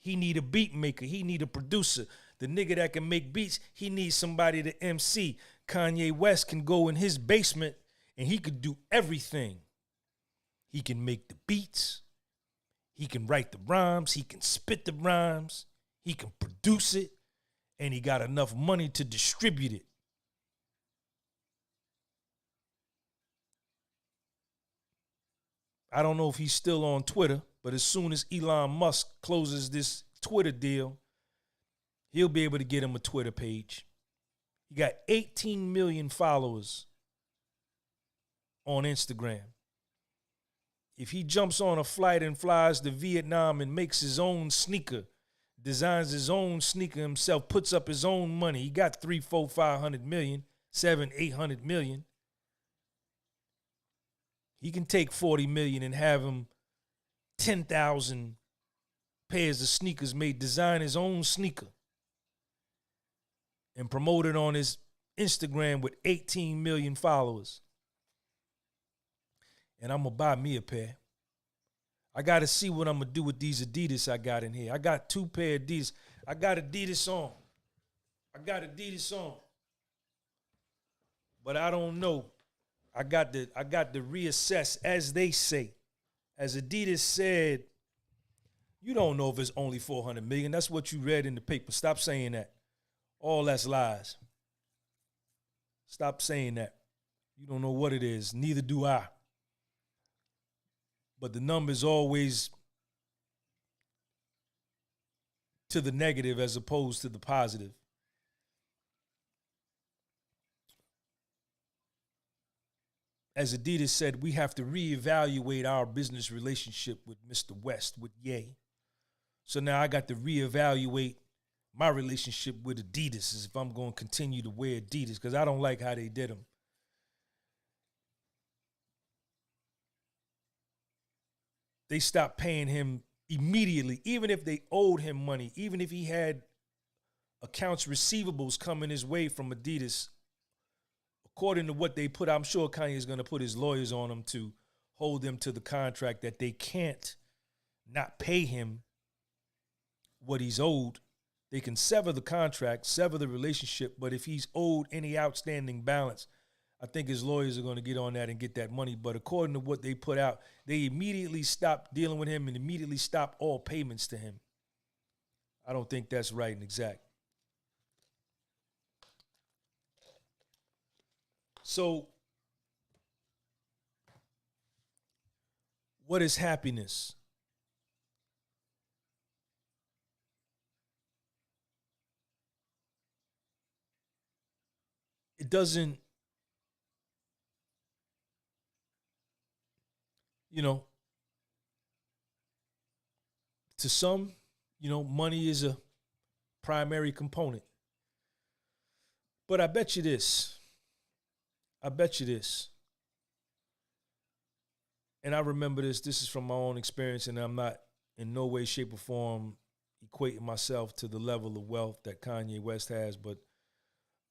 He need a beat maker. He need a producer. The nigga that can make beats, he needs somebody to MC. Kanye West can go in his basement and he could do everything. He can make the beats. He can write the rhymes. He can spit the rhymes. He can produce it. And he got enough money to distribute it. I don't know if he's still on Twitter, but as soon as Elon Musk closes this Twitter deal, he'll be able to get him a Twitter page. He got 18 million followers on Instagram. If he jumps on a flight and flies to Vietnam and makes his own sneaker, designs his own sneaker himself, puts up his own money, he got 3, 4, 500 million, 7, 800 million. He can take 40 million and have him 10,000 pairs of sneakers made, design his own sneaker and promote it on his Instagram with 18 million followers. And I'm going to buy me a pair. I got to see what I'm going to do with these Adidas I got in here. I got 2 pair of Adidas. I got Adidas on. But I don't know. I got to reassess, as they say. As Adidas said, you don't know if it's only 400 million. That's what you read in the paper. Stop saying that. All that's lies. Stop saying that. You don't know what it is. Neither do I. But the number's always to the negative as opposed to the positive. As Adidas said, we have to reevaluate our business relationship with Mr. West, with Ye. So now I got to reevaluate my relationship with Adidas as if I'm going to continue to wear Adidas, because I don't like how they did them. They stopped paying him immediately, even if they owed him money, even if he had accounts receivables coming his way from Adidas. According to what they put, I'm sure Kanye is going to put his lawyers on them to hold them to the contract that they can't not pay him what he's owed. They can sever the contract, sever the relationship, but if he's owed any outstanding balance, I think his lawyers are going to get on that and get that money. But according to what they put out, they immediately stopped dealing with him and immediately stopped all payments to him. I don't think that's right and exact. So, what is happiness? It doesn't, you know, to some, money is a primary component. But I bet you this. I bet you this. And I remember this. This is from my own experience, and I'm not in no way, shape, or form equating myself to the level of wealth that Kanye West has, but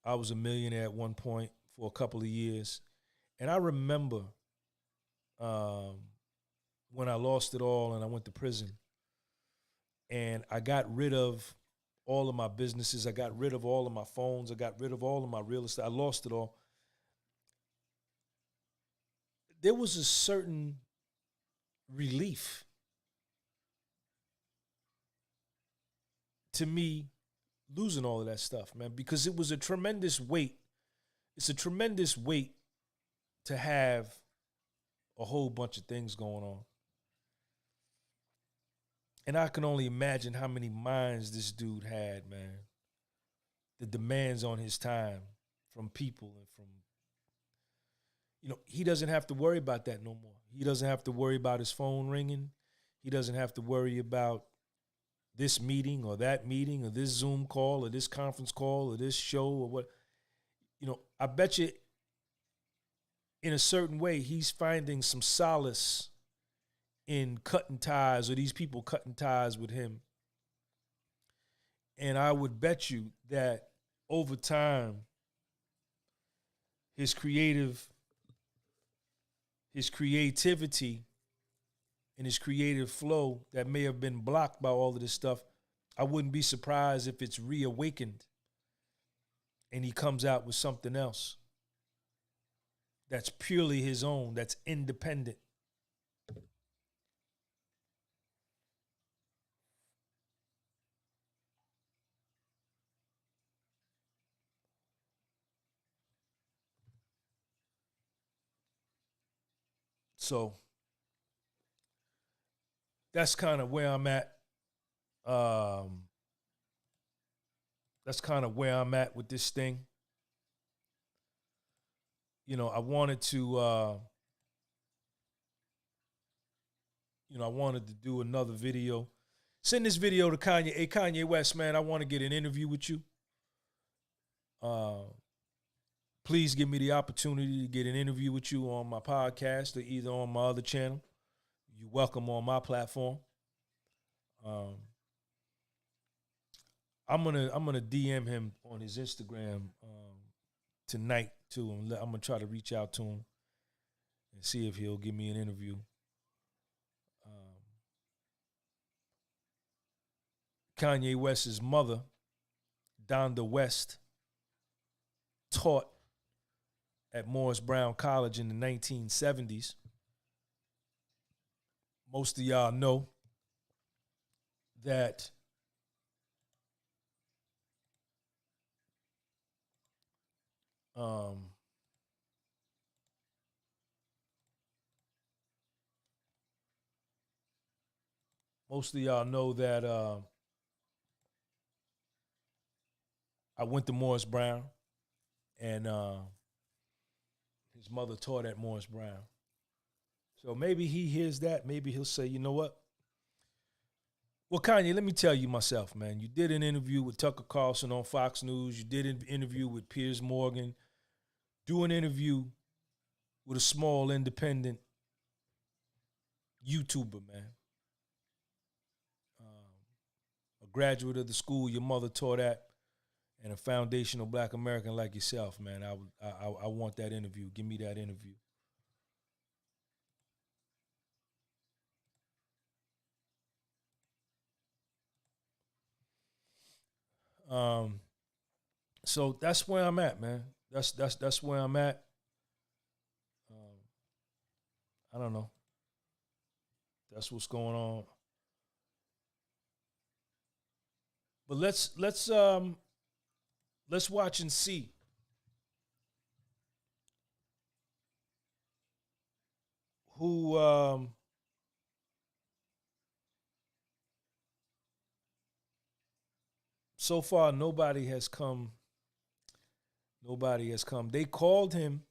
I was a millionaire at one point for a couple of years. And I remember when I lost it all and I went to prison, and I got rid of all of my businesses. I got rid of all of my phones. I got rid of all of my real estate. I lost it all. There was a certain relief to me losing all of that stuff, man, because it was a tremendous weight. It's a tremendous weight to have a whole bunch of things going on. And I can only imagine how many minds this dude had, man. The demands on his time from people and from, he doesn't have to worry about that no more. He doesn't have to worry about his phone ringing. He doesn't have to worry about this meeting or that meeting or this Zoom call or this conference call or this show or what. I bet you in a certain way he's finding some solace in cutting ties, or these people cutting ties with him. And I would bet you that over time, his creativity and his creative flow that may have been blocked by all of this stuff, I wouldn't be surprised if it's reawakened and he comes out with something else that's purely his own, that's independent. So that's kind of where I'm at. That's kind of where I'm at with this thing. I wanted to, I wanted to do another video. Send this video to Kanye. Hey, Kanye West, man, I want to get an interview with you. Please give me the opportunity to get an interview with you on my podcast or either on my other channel. You're welcome on my platform. I'm gonna DM him on his Instagram tonight too. I'm gonna try to reach out to him and see if he'll give me an interview. Kanye West's mother, Donda West, taught at Morris Brown College in the 1970s. Most of y'all know that I went to Morris Brown, and his mother taught at Morris Brown. So maybe he hears that. Maybe he'll say, you know what? Well, Kanye, let me tell you myself, man. You did an interview with Tucker Carlson on Fox News. You did an interview with Piers Morgan. Do an interview with a small independent YouTuber, man. A graduate of the school your mother taught at, and a foundational Black American like yourself, man. I want that interview. Give me that interview. So that's where I'm at, man. That's where I'm at. I don't know. That's what's going on. But let's watch and see who so far nobody has come. Nobody has come. They called him.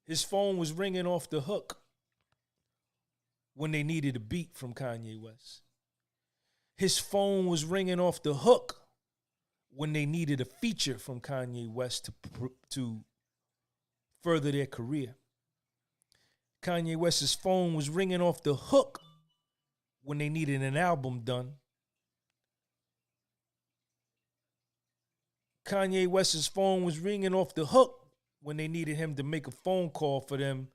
His phone was ringing off the hook when they needed a beat from Kanye West. His phone was ringing off the hook when they needed a feature from Kanye West to further their career. Kanye West's phone was ringing off the hook when they needed an album done. Kanye West's phone was ringing off the hook when they needed him to make a phone call for them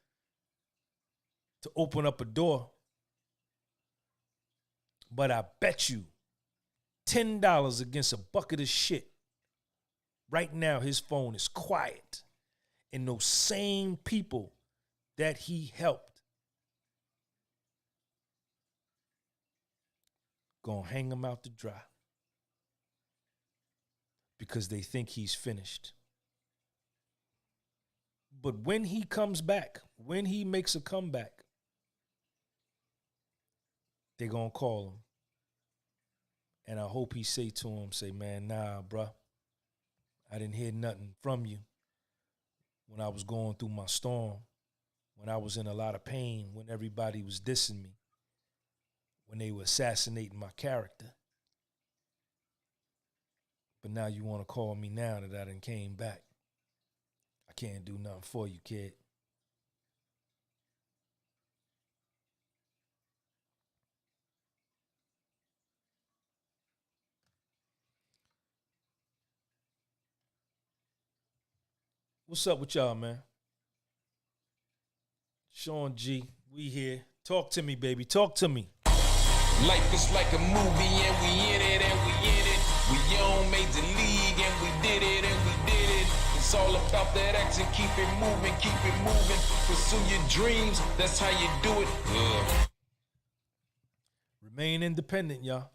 to open up a door. But I bet you $10 against a bucket of shit, right now his phone is quiet. And those same people that he helped gonna hang him out to dry because they think he's finished. But when he comes back, when he makes a comeback, they're gonna call him. And I hope he say to him, say, man, nah, bruh, I didn't hear nothing from you when I was going through my storm, when I was in a lot of pain, when everybody was dissing me, when they were assassinating my character. But now you want to call me now that I done came back. I can't do nothing for you, kid. What's up with y'all, man? Sean G, we here. Talk to me, baby. Talk to me. Life is like a movie and we in it and we in it. We on major league and we did it and we did it. It's all about that action, keep it moving, pursue your dreams, that's how you do it. Remain independent, y'all.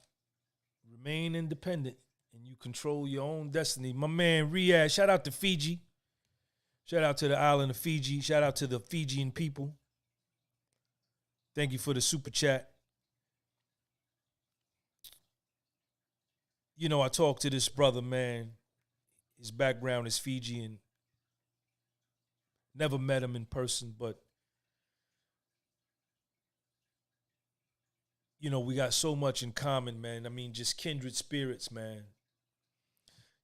Remain independent and you control your own destiny. My man Riyadh, shout out to Fiji. Shout out to the island of Fiji. Shout out to the Fijian people. Thank you for the super chat. You know, I talked to this brother, man. His background is Fijian. Never met him in person, but, you know, we got so much in common, man. I mean, just kindred spirits, man.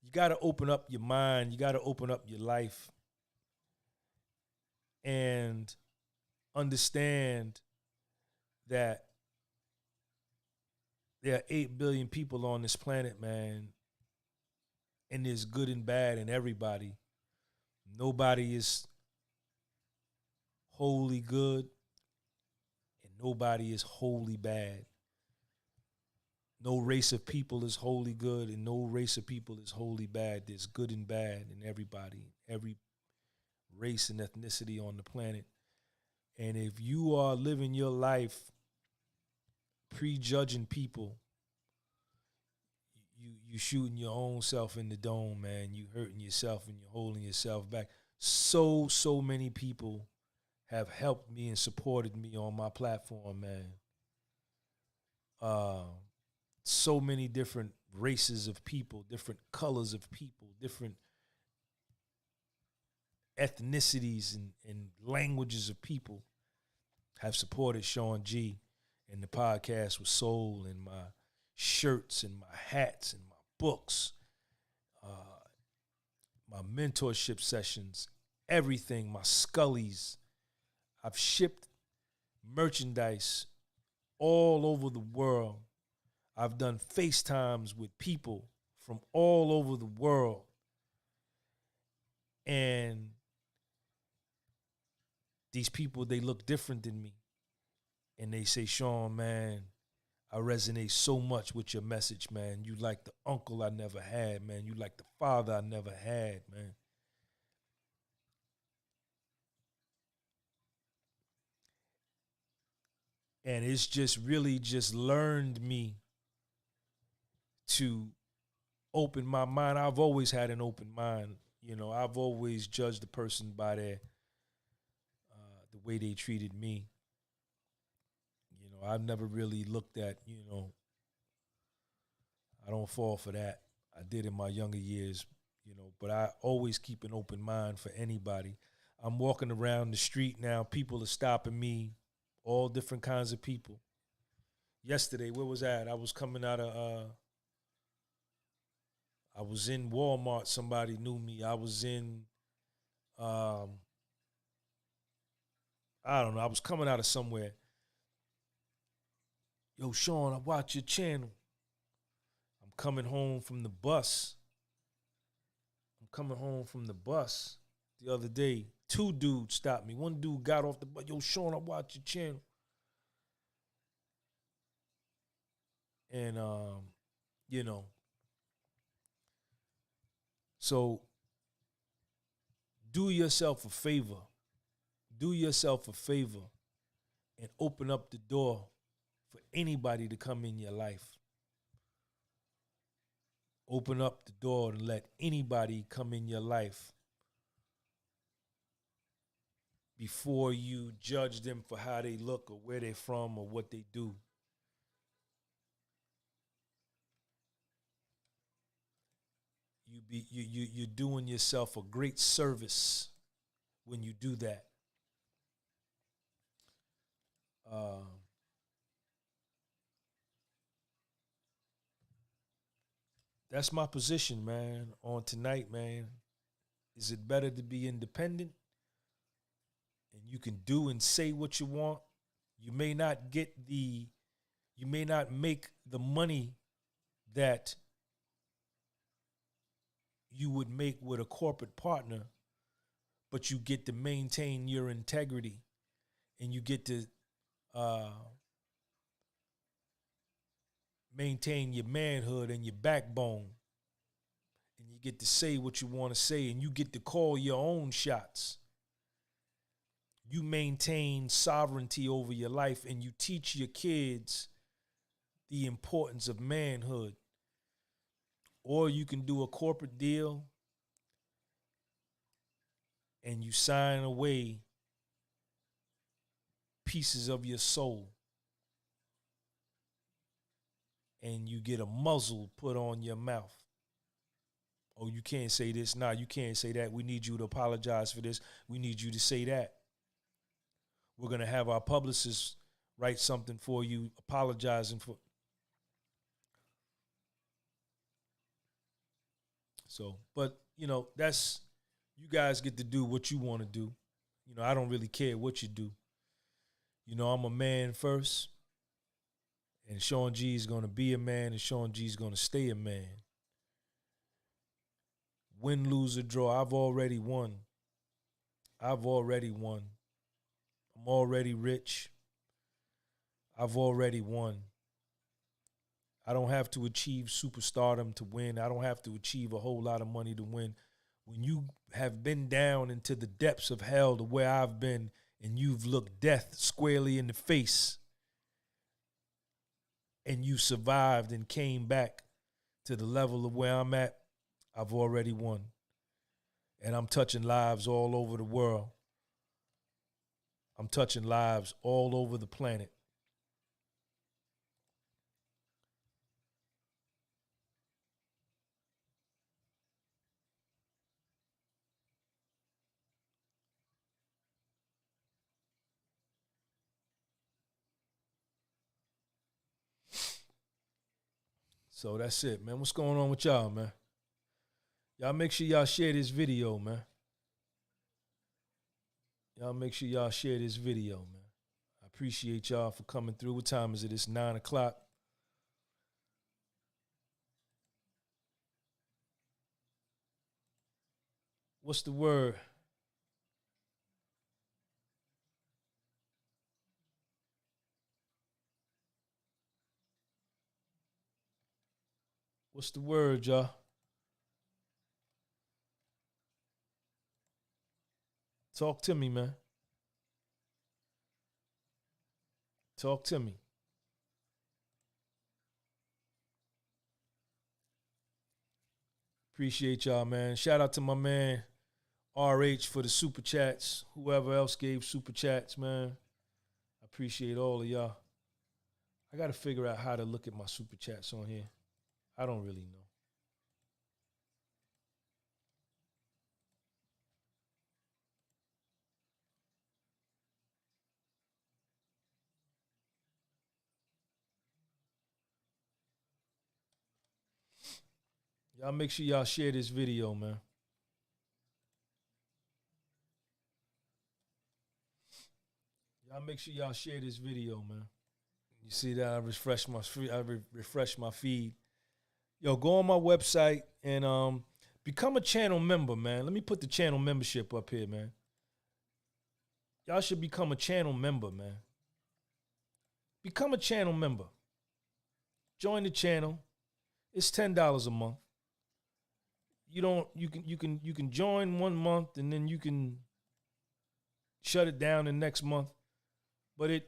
You got to open up your mind. You got to open up your life and understand that there are 8 billion people on this planet, man, and there's good and bad in everybody. Nobody is wholly good, and nobody is wholly bad. No race of people is wholly good, and no race of people is wholly bad. There's good and bad in everybody, every race and ethnicity on the planet. And if you are living your life prejudging people, you shooting your own self in the dome, man. You hurting yourself and you're holding yourself back. So many people have helped me and supported me on my platform, man. So many different races of people, different colors of people, different ethnicities and languages of people have supported Sean G and the podcast with Soul and my shirts and my hats and my books, my mentorship sessions, everything, my Scullies. I've shipped merchandise all over the world. I've done FaceTimes with people from all over the world. And these people, they look different than me. And they say, Sean, man, I resonate so much with your message, man. You like the uncle I never had, man. You like the father I never had, man. And it's just really just learned me to open my mind. I've always had an open mind. You know, I've always judged a person by their the way they treated me. You know, I've never really looked at, I don't fall for that. I did in my younger years, but I always keep an open mind for anybody. I'm walking around the street now. People are stopping me, all different kinds of people. Yesterday, where was I at? I was coming out of, I was in Walmart. Somebody knew me. I was in, I don't know. I was coming out of somewhere. Yo, Sean, I watch your channel. I'm coming home from the bus. The other day. 2 dudes stopped me. One dude got off the bus. Yo, Sean, I watch your channel. And, so do yourself a favor. Do yourself a favor and open up the door for anybody to come in your life. Open up the door and let anybody come in your life before you judge them for how they look or where they're from or what they do. You're doing yourself a great service when you do that. That's my position, man, on tonight, man. Is it better to be independent and you can do and say what you want? You may not make the money that you would make with a corporate partner, but you get to maintain your integrity and you get to maintain your manhood and your backbone, and you get to say what you want to say, and you get to call your own shots. You maintain sovereignty over your life, and you teach your kids the importance of manhood. Or you can do a corporate deal and you sign away pieces of your soul. And you get a muzzle put on your mouth. Oh, you can't say this. Nah, you can't say that. We need you to apologize for this. We need you to say that. We're going to have our publicist write something for you apologizing for. So, but, that's, you guys get to do what you want to do. I don't really care what you do. I'm a man first. And Sean G is going to be a man, and Sean G is going to stay a man. Win, lose, or draw, I've already won. I'm already rich. I've already won. I don't have to achieve superstardom to win. I don't have to achieve a whole lot of money to win. When you have been down into the depths of hell to where I've been, and you've looked death squarely in the face, and you survived and came back to the level of where I'm at, I've already won. And I'm touching lives all over the world. I'm touching lives all over the planet. So that's it, man. What's going on with y'all, man? Y'all make sure y'all share this video, man. Y'all make sure y'all share this video, man. I appreciate y'all for coming through. What time is it? It's 9 o'clock. What's the word? What's the word, y'all? Talk to me, man. Talk to me. Appreciate y'all, man. Shout out to my man, RH for the super chats. Whoever else gave super chats, man. I appreciate all of y'all. I got to figure out how to look at my super chats on here. I don't really know. Y'all make sure y'all share this video, man. Y'all make sure y'all share this video, man. You see that I refresh my feed. Yo, go on my website and become a channel member, man. Let me put the channel membership up here, man. Y'all should become a channel member, man. Become a channel member. Join the channel. It's $10 a month. You can join 1 month and then you can shut it down the next month. But let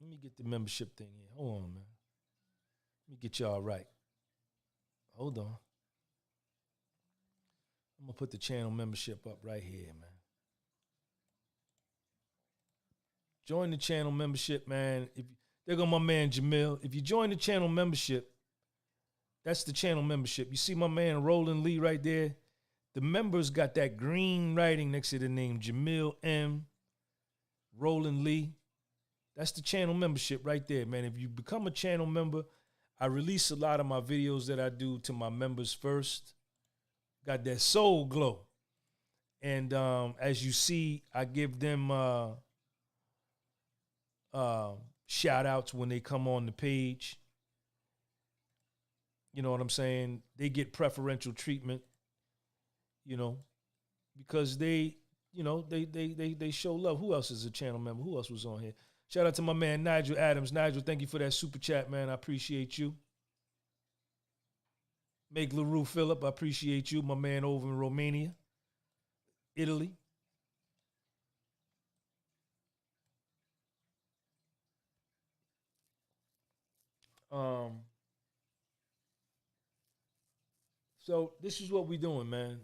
me get the membership thing here. Hold on, man. Let me get y'all right. Hold on. I'm gonna put the channel membership up right here, man. Join the channel membership, man. There go my man Jamil. If you join the channel membership, that's the channel membership. You see my man Roland Lee right there? The members got that green writing next to the name Jamil M. Roland Lee. That's the channel membership right there, man. If you become a channel member, I release a lot of my videos that I do to my members first. Got that soul glow. And as you see, I give them shout outs when they come on the page. You know what I'm saying? They get preferential treatment, you know, because they show love. Who else is a channel member? Who else was on here? Shout out to my man Nigel Adams. Nigel, thank you for that super chat, man. I appreciate you. Make LaRue Phillip, I appreciate you. My man over in Romania, Italy. So this is what we doing, man.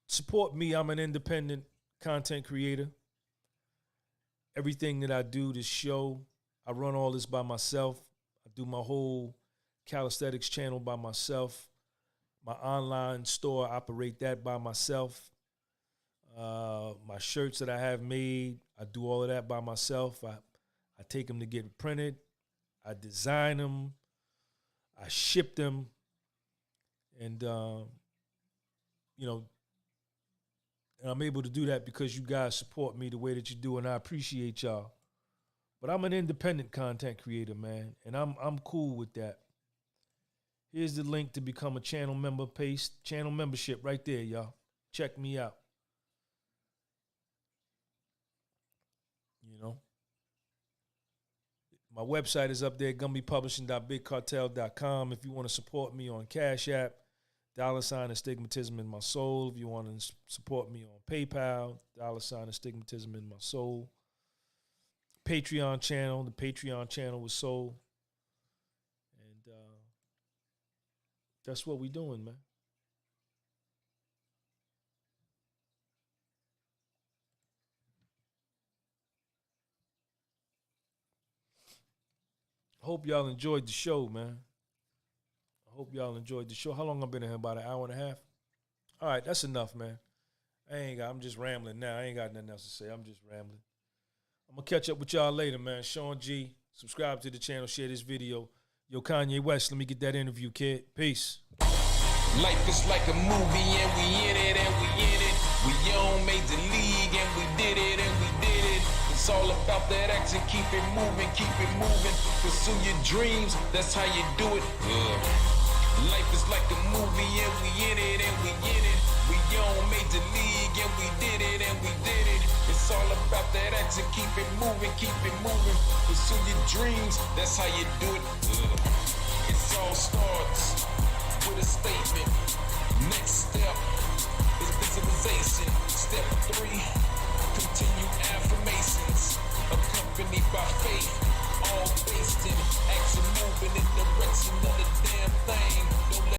Support me. I'm an independent content creator. Everything that I do, this show, I run all this by myself. I do my whole calisthenics channel by myself. My online store, I operate that by myself. My shirts that I have made, I do all of that by myself. I take them to get printed. I design them. I ship them. And, and I'm able to do that because you guys support me the way that you do, and I appreciate y'all. But I'm an independent content creator, man, and I'm cool with that. Here's the link to become a channel member. Paste channel membership right there, y'all. Check me out. You know. My website is up there, gunbypublishing.bigcartel.com. If you want to support me on Cash App, $astigmatism in my soul. If you want to support me on PayPal, $astigmatism in my soul. Patreon channel, the Patreon channel with Soul. And that's what we doing, man. Hope y'all enjoyed the show, man. I hope y'all enjoyed the show. How long I been in here? About an hour and a half? All right, that's enough, man. I'm just rambling now. I ain't got nothing else to say. I'm just rambling. I'm going to catch up with y'all later, man. Sean G, subscribe to the channel, share this video. Yo, Kanye West, let me get that interview, kid. Peace. Life is like a movie and we in it and we in it. We on Major League and we did it and we did it. It's all about that action, keep it moving, pursue your dreams, that's how you do it. Life is like a movie and we in it and we in it. We on Major League and we did it and we did it. It's all about that action, keep it moving, pursue your dreams, that's how you do it. It all starts with a statement. Next step is visualization. Step 3.